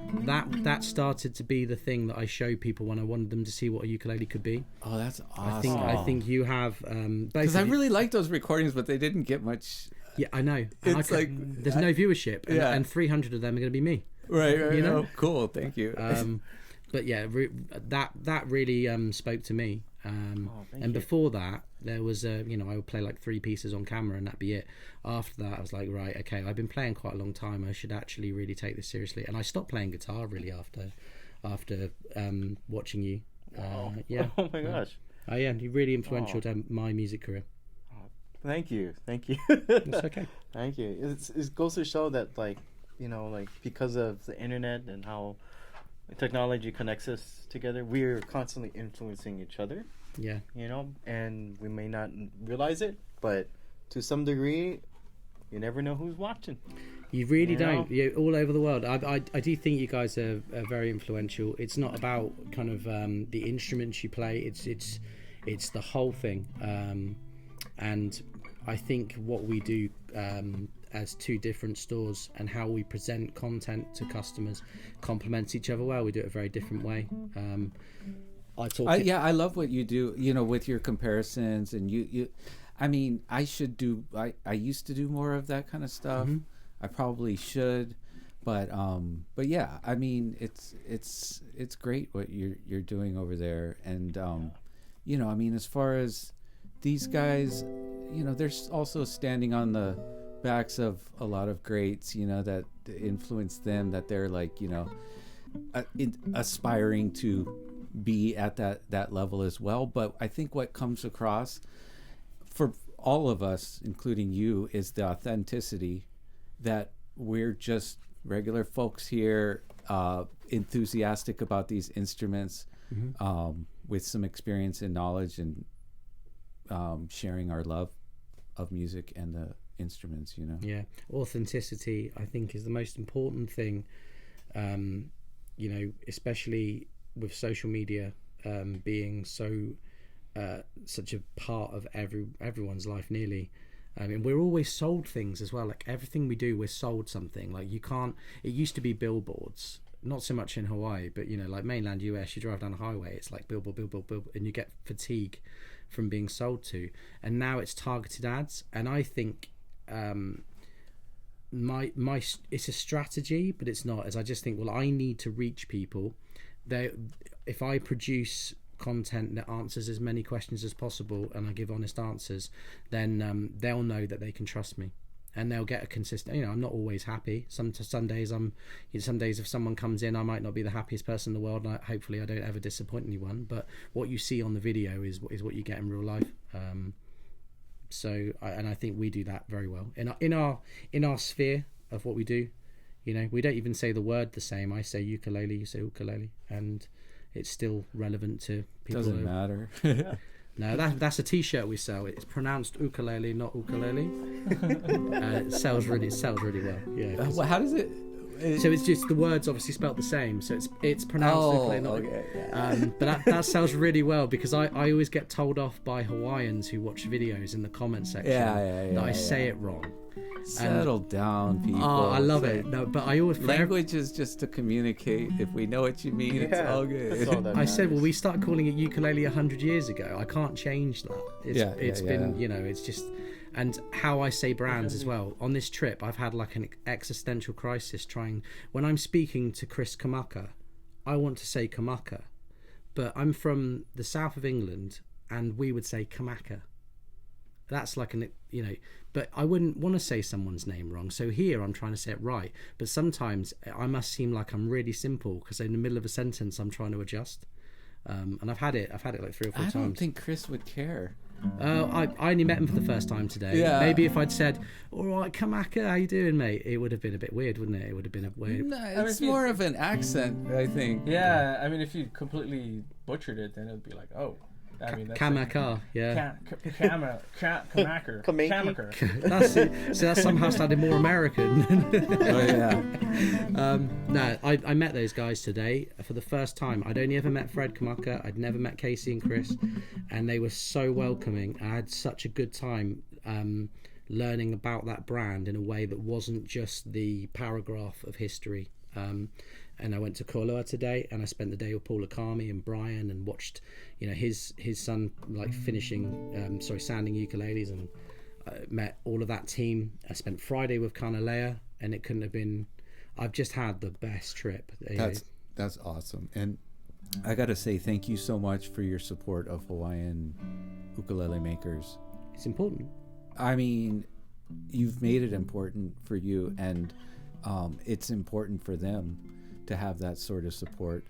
started to be the thing that I showed people when I wanted them to see what a ukulele could be. Oh, that's awesome. I think you have because I really liked those recordings, but they didn't get much. Yeah, I know. It's like there's no viewership, and 300 of them are going to be me. Right. You know? Oh, cool. Thank you. But yeah, that really spoke to me. And before that, there was I would play like 3 pieces on camera and that'd be it. After that, I was like, right, okay, I've been playing quite a long time. I should actually really take this seriously. And I stopped playing guitar really after watching you. Yeah. Oh my gosh. Oh yeah, you're really influential to my music career. Thank you. It's okay. Thank you. It goes to show that, like, because of the internet and how technology connects us together, we're constantly influencing each other. Yeah. And we may not realize it, but to some degree, you never know who's watching. You really don't. You're all over the world. I do think you guys are very influential. It's not about kind of the instruments you play. It's the whole thing. And I think what we do as 2 different stores and how we present content to customers complements each other well. We do it a very different way. I love what you do, with your comparisons and you I mean, I used to do more of that kind of stuff. Mm-hmm. I probably should, but yeah, I mean, it's great what you're doing over there. And I mean, as far as these guys, they're also standing on the backs of a lot of greats, that influenced them, that they're like, aspiring to be at that level as well. But I think what comes across for all of us, including you, is the authenticity that we're just regular folks here, enthusiastic about these instruments, mm-hmm. With some experience and knowledge, and sharing our love of music and the instruments. Yeah, authenticity I think is the most important thing, especially with social media being so such a part of everyone's life nearly. And we're always sold things as well. Like everything we do, we're sold something. Like it used to be billboards, not so much in Hawaii, but like mainland US, you drive down a highway, it's like billboard, and you get fatigue from being sold to. And now it's targeted ads. And I think it's a strategy, but it's not. As I just think, well, I need to reach people. If I produce content that answers as many questions as possible, and I give honest answers, then they'll know that they can trust me. And they'll get a consistent. I'm not always happy. Some days some days if someone comes in, I might not be the happiest person in the world. And hopefully, I don't ever disappoint anyone. But what you see on the video is what you get in real life. I think we do that very well in our sphere of what we do. We don't even say the word the same. I say ukulele, you say ukulele, and it's still relevant to people. Doesn't matter. No, that's a T-shirt we sell. It's pronounced ukulele, not ukulele. It sells really well. Yeah. Well, how does it? So it's just the words obviously spelled the same. So it's pronounced ukulele, not. Okay, yeah. But that sells really well because I always get told off by Hawaiians who watch videos in the comment section that I say it wrong. Settle down, people. Oh, I love it. No, but I always language is just to communicate. If we know what you mean, it's all good. That's all that matters. I said, well, we started calling it ukulele 100 years ago. I can't change that. It's been, it's just, and how I say brands as well. On this trip, I've had like an existential crisis when I'm speaking to Chris Kamaka, I want to say Kamaka, but I'm from the south of England and we would say Kamaka. That's like but I wouldn't want to say someone's name wrong. So here I'm trying to say it right. But sometimes I must seem like I'm really simple because in the middle of a sentence I'm trying to adjust. And I've had it like 3 or 4 times. I don't think Chris would care. I only met him for the first time today. Yeah. Maybe if I'd said, all right, Kamaka, how you doing, mate? It would have been a bit weird, wouldn't it? It would have been a weird... No, it's more of an accent, I think. Yeah, I mean, if you completely butchered it, then it would be like, oh... I mean, that's Kamaka, yeah. Kamaker. That's it. So that somehow sounded more American. Oh, yeah. No, I met those guys today for the first time. I'd only ever met Fred Kamaka. I'd never met Casey and Chris. And they were so welcoming. I had such a good time learning about that brand in a way that wasn't just the paragraph of history. And I went to Koloa today, and I spent the day with Paul Akami and Brian, and watched, his son sounding ukuleles, and met all of that team. I spent Friday with Kanalea, and it couldn't have been. I've just had the best trip. That's awesome, and I gotta say thank you so much for your support of Hawaiian ukulele makers. It's important. I mean, you've made it important for you, and it's important for them to have that sort of support,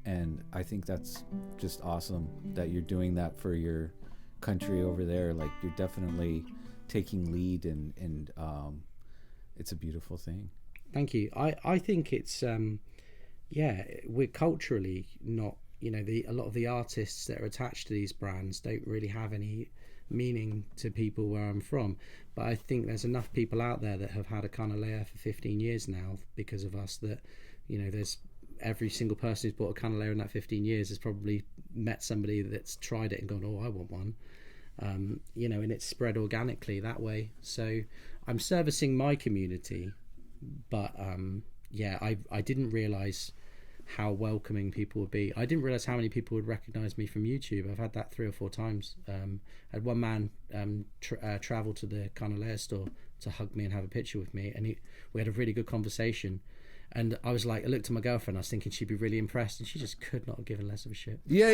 and I think that's just awesome that you're doing that for your country over there. Like, you're definitely taking lead, and it's a beautiful thing. Thank you. I think it's we're culturally not, a lot of the artists that are attached to these brands don't really have any meaning to people where I'm from, but I think there's enough people out there that have had a Kanalea for 15 years now because of us that there's every single person who's bought a Kanalea in that 15 years has probably met somebody that's tried it and gone, oh, I want one. And it's spread organically that way. So I'm servicing my community, but I didn't realize how welcoming people would be. I didn't realize how many people would recognize me from YouTube. I've had that 3 or 4 times. I had one man travel to the Kanalea store to hug me and have a picture with me, and we had a really good conversation. And I was like, I looked at my girlfriend, I was thinking she'd be really impressed, and she just could not have given less of a shit. Yeah.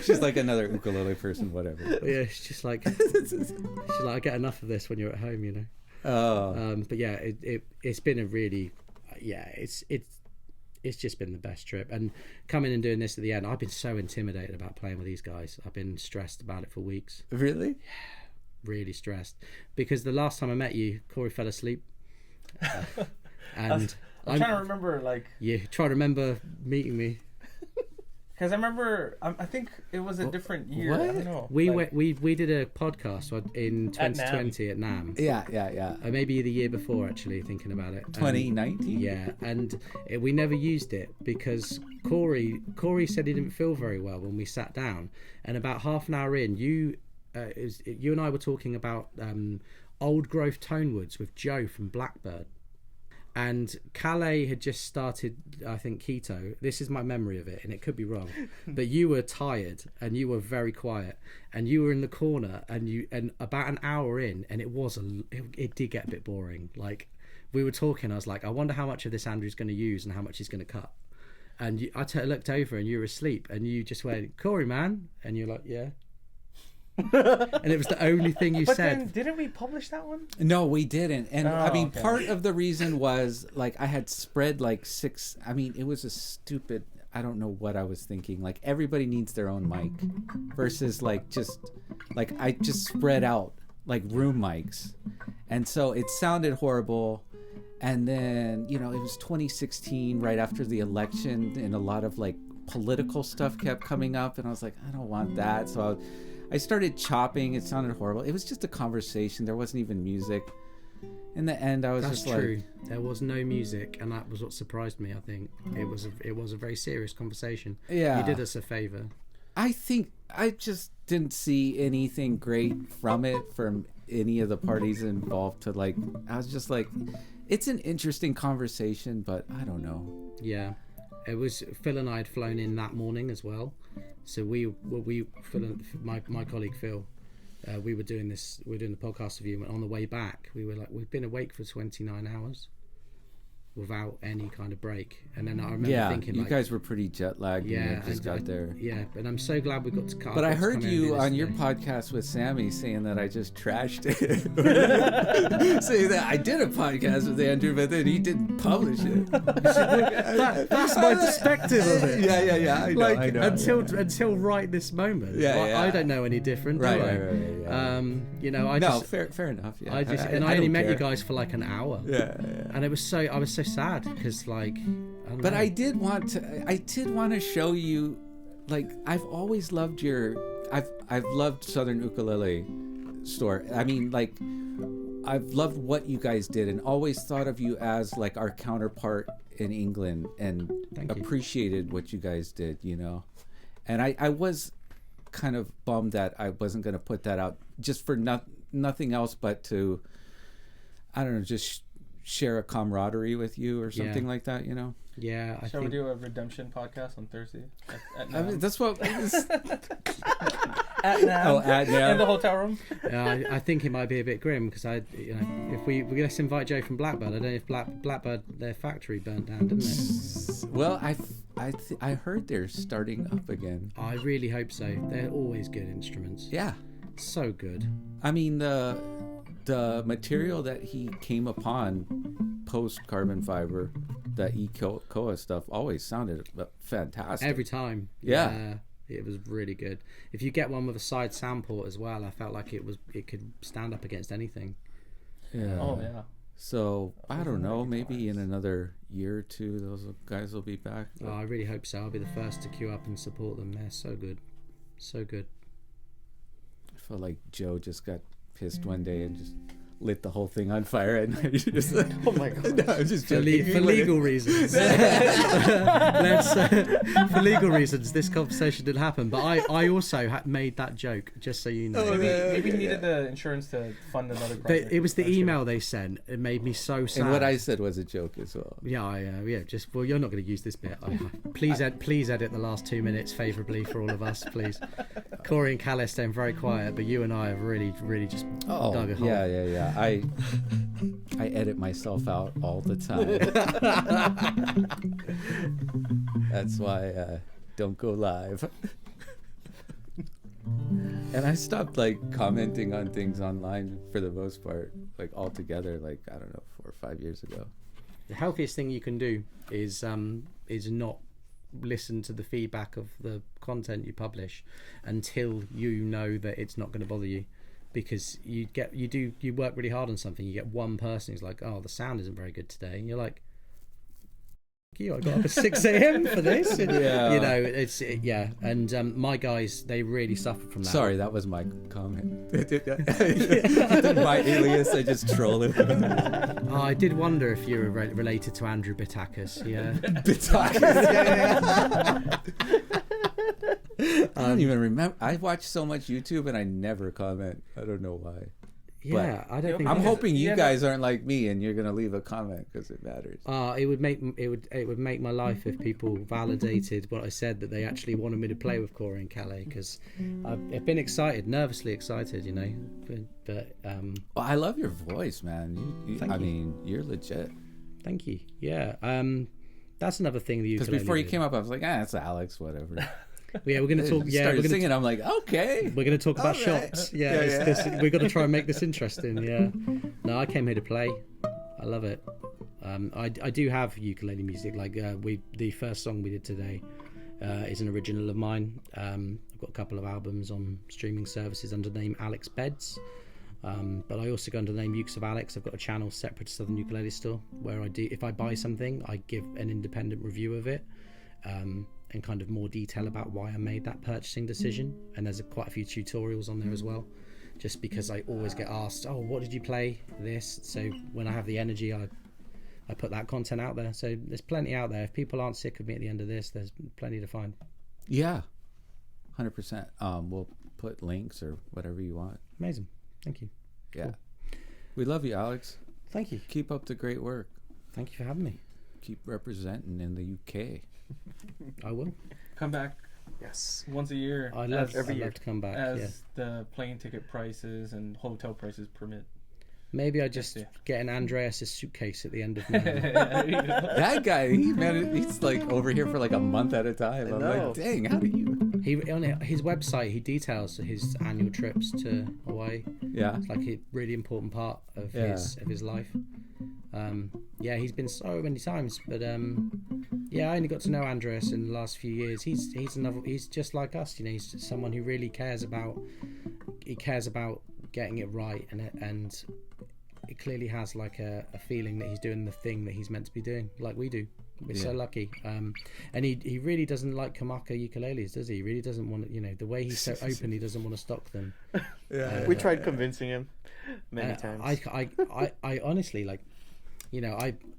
She's like another ukulele person, whatever. Yeah, she's just like, I get enough of this when you're at home, But yeah, it's been a really, it's just been the best trip. And coming and doing this at the end, I've been so intimidated about playing with these guys. I've been stressed about it for weeks. Really? Yeah, really stressed. Because the last time I met you, Corey fell asleep. And I'm trying to remember, try to remember meeting me, because I remember I think it was a different year. What? I don't know. We did a podcast in 2020 at NAMM. Yeah. Maybe the year before, actually, thinking about it. 2019. Yeah, and we never used it because Corey said he didn't feel very well when we sat down, and about half an hour in, you and I were talking about old growth Tonewoods with Joe from Blackbird, and Kalei had just started, I think, keto. This is my memory of it, and it could be wrong, but you were tired and you were very quiet, and you were in the corner, and about an hour in, and it did get a bit boring. Like, we were talking, I was like, I wonder how much of this Andrew's going to use and how much he's going to cut. and looked over and you were asleep, and you just went, "Corey, man," and you're like, "Yeah." And it was the only thing you said. Then, didn't we publish that one? No, we didn't. And I mean, okay. part of the reason was like I had spread like 6. I mean, it was a stupid. I don't know what I was thinking. Like everybody needs their own mic, versus like I just spread out like room mics, and so it sounded horrible. And then it was 2016, right after the election, and a lot of like political stuff kept coming up, and I was like, I don't want that. So I started chopping. It sounded horrible. It was just a conversation. There wasn't even music. In the end, I was That's just true. like, there was no music, and that was what surprised me. I think it was a very serious conversation. Yeah, you did us a favor. I think I just didn't see anything great from it from any of the parties involved. I was just like, it's an interesting conversation, but I don't know. Yeah, it was. Phil and I had flown in that morning as well, so we Phil and my colleague Phil. We were doing the podcast with you, and on the way back we were like, we've been awake for 29 hours without any kind of break. And then I remember thinking, you guys were pretty jet lagged. Yeah, and just got there. Yeah, and I'm so glad we got to cut. But I heard you on your podcast with Sammy saying that I just trashed it, saying that I did a podcast with Andrew, but then he didn't publish it. That's my perspective of it. Yeah. I know. Until right this moment. I don't know any different. Right. Fair enough. Yeah. I only met you guys for like an hour. Yeah. And I was so sad because like. I did want to show you, like, I've always loved I've loved Southern Ukulele Store. I mean, like, I've loved what you guys did and always thought of you as like our counterpart in England, and appreciated what you guys did, and I was kind of bummed that I wasn't going to put that out just for nothing else but to, I don't know, just share a camaraderie with you or something like that, Yeah, Shall we do a redemption podcast on Thursday? I mean, that's what it was. At now. At now. In the hotel room. I think it might be a bit grim because if let's invite Joe from Blackbird. I don't know if Blackbird, their factory burnt down, didn't it? Well, I heard they're starting up again. I really hope so. They're always good instruments. Yeah, so good. I mean, the material that he came upon post carbon fiber, that Koa stuff, always sounded fantastic every time. Yeah, it was really good. If you get one with a side sound port as well, I felt like it could stand up against anything. Yeah. Oh yeah. So I don't know, maybe in another year or two those guys will be back. Oh, I really hope so. I'll be the first to queue up and support them. They're so good, so good. I felt like Joe just got pissed one day and just lit the whole thing on fire, and just like, oh my god! No, just for legal reasons. For legal reasons, this conversation didn't happen. But I also made that joke, just so you know. Maybe he needed the insurance to fund another project. It was the email they sent. It made me so sad. And what I said was a joke as well. Yeah. You're not going to use this bit. Please edit the last 2 minutes favourably for all of us, please. Corey and Kalei staying very quiet, but you and I have really, really just dug a hole. Yeah. I edit myself out all the time. That's why I don't go live. And I stopped commenting on things online for the most part, altogether, I don't know, 4 or 5 years ago. The healthiest thing you can do is not listen to the feedback of the content you publish until you know that it's not going to bother you. Because you work really hard on something, you get one person who's like, oh, the sound isn't very good today, and you're like, I got up at 6 a.m. for this. And, and my guys, they really suffered from that. Sorry, that was my comment. My alias, I just troll him. I did wonder if you were related to Andrew Bitakis. Yeah. Bitakis. I don't even remember. I watch so much YouTube and I never comment. I don't know why. Yeah, but I don't think. I'm hoping you guys aren't like me and you're gonna leave a comment because it matters. It would make my life if people validated what I said, that they actually wanted me to play with Corey and Kalei, because I've been excited, nervously excited, But well, I love your voice, man. I mean, you're legit. Thank you. Yeah. That's another thing. The because ukulele. before you came up, I was like, it's Alex, whatever. Yeah, we're gonna talk. Yeah, started we're gonna singing. I'm like, okay. We're gonna talk about All right. shops. Yeah, we're gonna try and make this interesting. Yeah. No, I came here to play. I love it. I do have ukulele music. Like the first song we did today is an original of mine. I've got a couple of albums on streaming services under the name Alex Beds. But I also go under the name Ukes of Alex. I've got a channel separate to Southern Ukulele Store where if I buy something, I give an independent review of it, and kind of more detail about why I made that purchasing decision. And there's quite a few tutorials on there as well, just because I always get asked, oh, what did you play this? So when I have the energy, I put that content out there. So there's plenty out there. If people aren't sick of me at the end of this, there's plenty to find. Yeah, 100%. We'll put links or whatever you want. Amazing. Thank you. Yeah. Cool. We love you, Alex. Thank you. Keep up the great work. Thank you for having me. Keep representing in the UK. I will. Come back. Yes. Once a year. I'd love to come back. As the plane ticket prices and hotel prices permit. Maybe I just get an Andreas' suitcase at the end of May. That guy, he's like over here for like a month at a time. I'm like, dang, how do you? On his website, he details his annual trips to Hawaii. Yeah, it's like a really important part of his life. He's been so many times, but I only got to know Andreas in the last few years. He's just like us, he's someone who really cares about getting it right, and it clearly has like a feeling that he's doing the thing that he's meant to be doing, like we do. We're so lucky. And he really doesn't like Kamaka ukuleles, does he? He really doesn't want to, the way he's so open, he doesn't want to stock them. We tried convincing him many times. I honestly, like,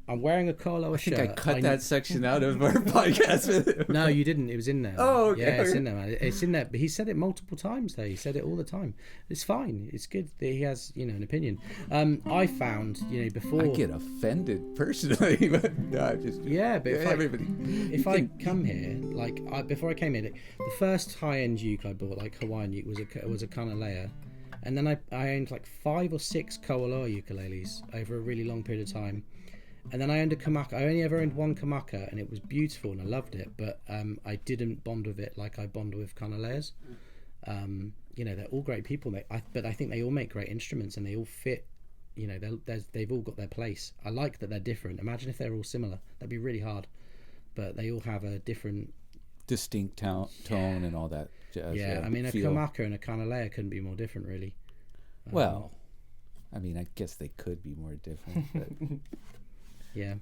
I'm wearing a Colo shirt. I think I cut that section out of our podcast with him. No, you didn't. It was in there. Oh, okay. Yeah, it's in there, man. It's in there. But he said it multiple times, though. He said it all the time. It's fine. It's good that he has, an opinion. I found, before... I get offended personally, but no, just... Yeah, but everybody... If I come here, before I came here, the first high-end uke I bought, like Hawaiian uke, was a Kalei. And then I owned like 5 or 6 Koaloa ukuleles over a really long period of time. And then I owned a Kamaka. I only ever owned one Kamaka, and it was beautiful, and I loved it. But I didn't bond with it like I bond with Kanaleias. They're all great people. But I think they all make great instruments, and they all fit. They've all got their place. I like that they're different. Imagine if they're all similar. That'd be really hard. But they all have a different... distinct tone and all that jazz. Yeah, I mean, a Kamaka and a Kanaleia couldn't be more different, really. Well, I mean, I guess they could be more different. But... yeah,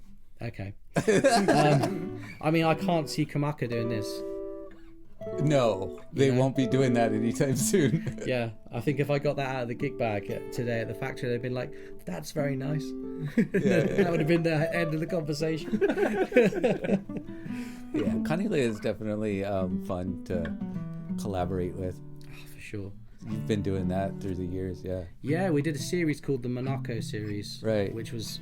okay. I mean, I can't see Kamaka doing this. No, they won't be doing that anytime soon. Yeah, I think if I got that out of the gig bag today at the factory, they'd been like, that's very nice. That would have been the end of the conversation. Yeah, Kanaleia is definitely fun to collaborate with. Oh, for sure. You've been doing that through the years, yeah. Yeah, we did a series called the Monaco series. Right. Which was...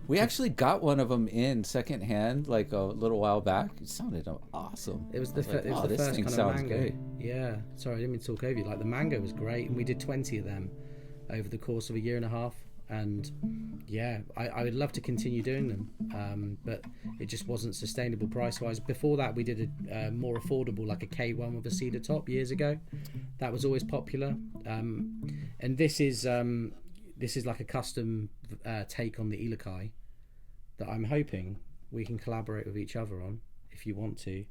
We actually got one of them in secondhand like a little while back. It sounded awesome. It was the first kind of mango. Great. Yeah. Sorry, I didn't mean to talk over you. Like, the mango was great, and we did 20 of them over the course of a year and a half. And yeah, I would love to continue doing them, but it just wasn't sustainable price-wise. Before that, we did a more affordable, like a K1 with a cedar top years ago. That was always popular. And this is like a custom take on the Ilukai that I'm hoping we can collaborate with each other on if you want to.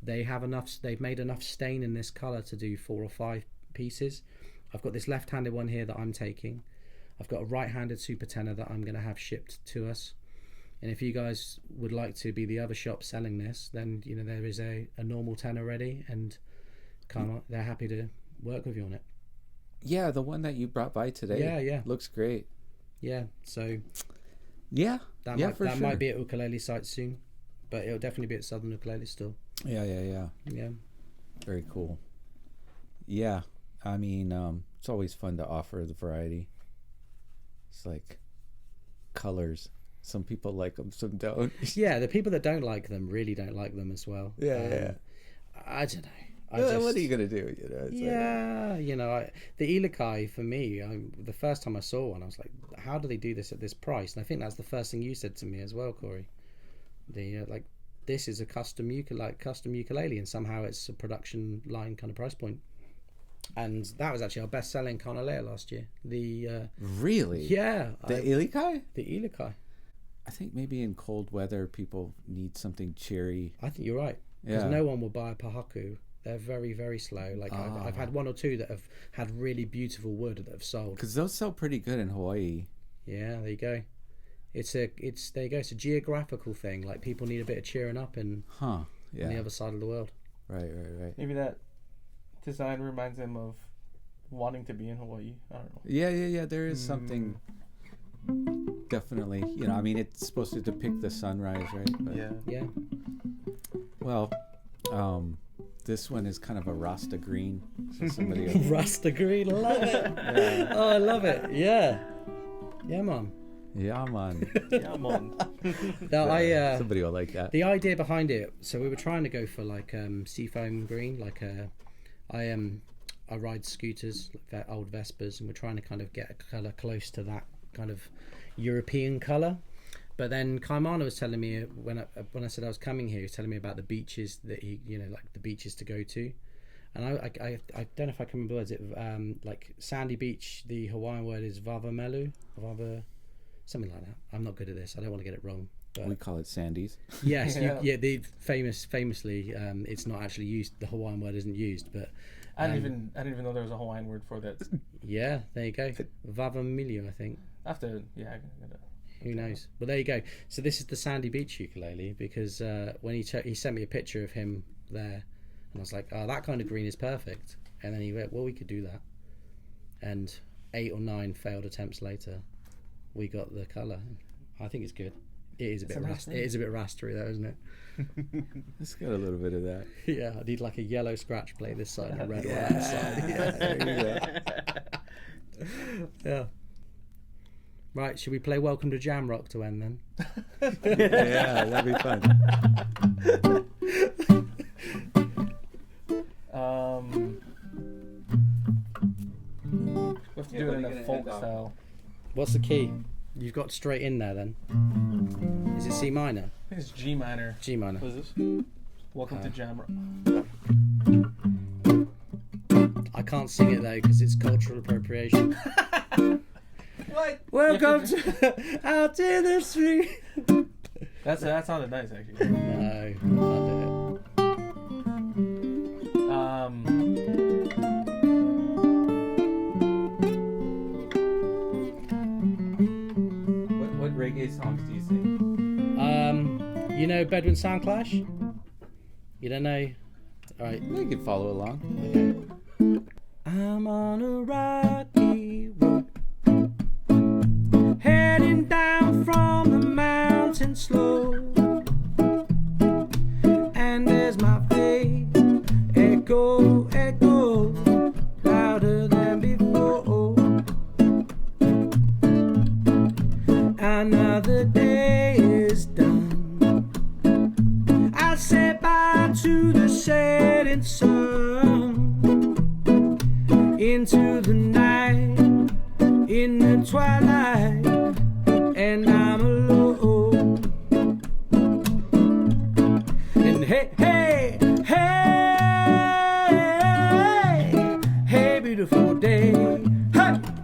They've made enough stain in this colour to do 4 or 5 pieces. I've got this left-handed one here that I'm taking. I've got a right-handed super tenor that I'm going to have shipped to us. And if you guys would like to be the other shop selling this, then there is a normal tenor ready, and they're happy to work with you on it. Yeah, the one that you brought by today. Yeah, looks great. Yeah, so yeah, that might be at ukulele site soon, but it'll definitely be at Southern Ukulele still. Yeah. Very cool. Yeah, I mean, it's always fun to offer the variety. It's like colors. Some people like them, some don't. Yeah, the people that don't like them really don't like them as well. Yeah. I don't know. What are you gonna do? The Ilukai for me. The first time I saw one, I was like, "How do they do this at this price?" And I think that's the first thing you said to me as well, Corey. this is a custom ukulele, and somehow it's a production line kind of price point. And that was actually our best selling Kanalea last year. Really? Yeah. The Ilikai? The Ilikai. I think maybe in cold weather people need something cheery. I think you're right. Because no one will buy a Pahaku. They're very, very slow. Like I've had one or two that have had really beautiful wood that have sold. Because those sell pretty good in Hawaii. Yeah, there you go. It's there you go. It's a geographical thing. Like people need a bit of cheering up on the other side of the world. Right. Maybe that design reminds them of wanting to be in Hawaii. I don't know. Yeah. There is something. Definitely. You know, I mean, it's supposed to depict the sunrise, right? But, yeah. Well, this one is kind of a Rasta green. So somebody Rasta green, love it. Yeah. Oh, I love it. Yeah. Yeah, man. Yeah, man. Now, somebody will like that. The idea behind it, so we were trying to go for like seafoam green, like I ride scooters, like old Vespers, and we're trying to kind of get a colour close to that kind of European colour. But then Kaimana was telling me when I said I was coming here, he was telling me about the beaches that he, like the beaches to go to. And I don't know if I can remember words. Like Sandy Beach, the Hawaiian word is Vavamelu, something like that. I'm not good at this. I don't want to get it wrong. But we call it Sandy's. Yes, the famously, it's not actually used. The Hawaiian word isn't used, but I didn't even know there was a Hawaiian word for that. Yeah, there you go. Vavamelu, I think. After, who knows? Well, there you go. So this is the Sandy Beach ukulele because when he sent me a picture of him there, and I was like, oh, that kind of green is perfect. And then he went, well, we could do that. And 8 or 9 failed attempts later, we got the colour. I think it's good. It is a bit rastery though, isn't it? It's got a little bit of that. Yeah, I need like a yellow scratch plate this side and a red one on this side. Yeah. Right, should we play Welcome to Jamrock to end then? Yeah, that'd be fun. We have to do it in a folk style. What's the key? You've got straight in there then. Is it C minor? I think it's G minor. G minor. What is this? Welcome to Jamrock. I can't sing it though because it's cultural appropriation. What? Welcome to out in the street. That sounded nice actually. No, I'll do it. What reggae songs do you sing? You know Bedouin Sound Clash? You don't know? Alright. You can follow along. Okay. I'm on a rocky road, heading down from the mountain slow, and there's my faith echo, louder than before. Another day is done. I say bye to the setting sun, into the night, in the twilight, and I'm alone. And hey, beautiful day,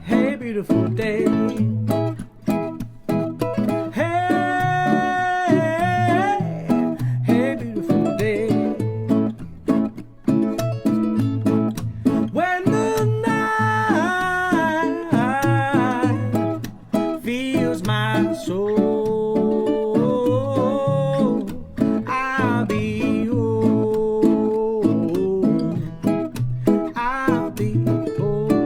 hey, beautiful day. Hey, beautiful day. When the night feels my soul, I'll be home. I'll be home.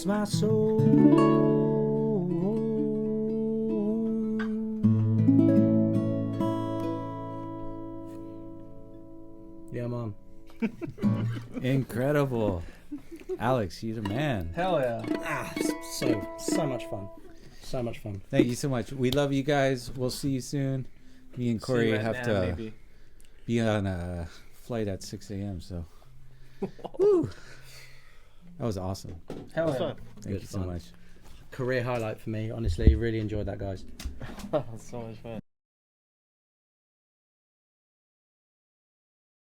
my soul. Yeah, Mom. Incredible. Alex, you the man. Hell yeah. So much fun. So much fun. Thank you so much. We love you guys. We'll see you soon. Me and Corey have to be on a flight at 6 a.m. So, woo. That was awesome. Hell yeah. Thank you so much. Career highlight for me. Honestly, really enjoyed that, guys. So much fun.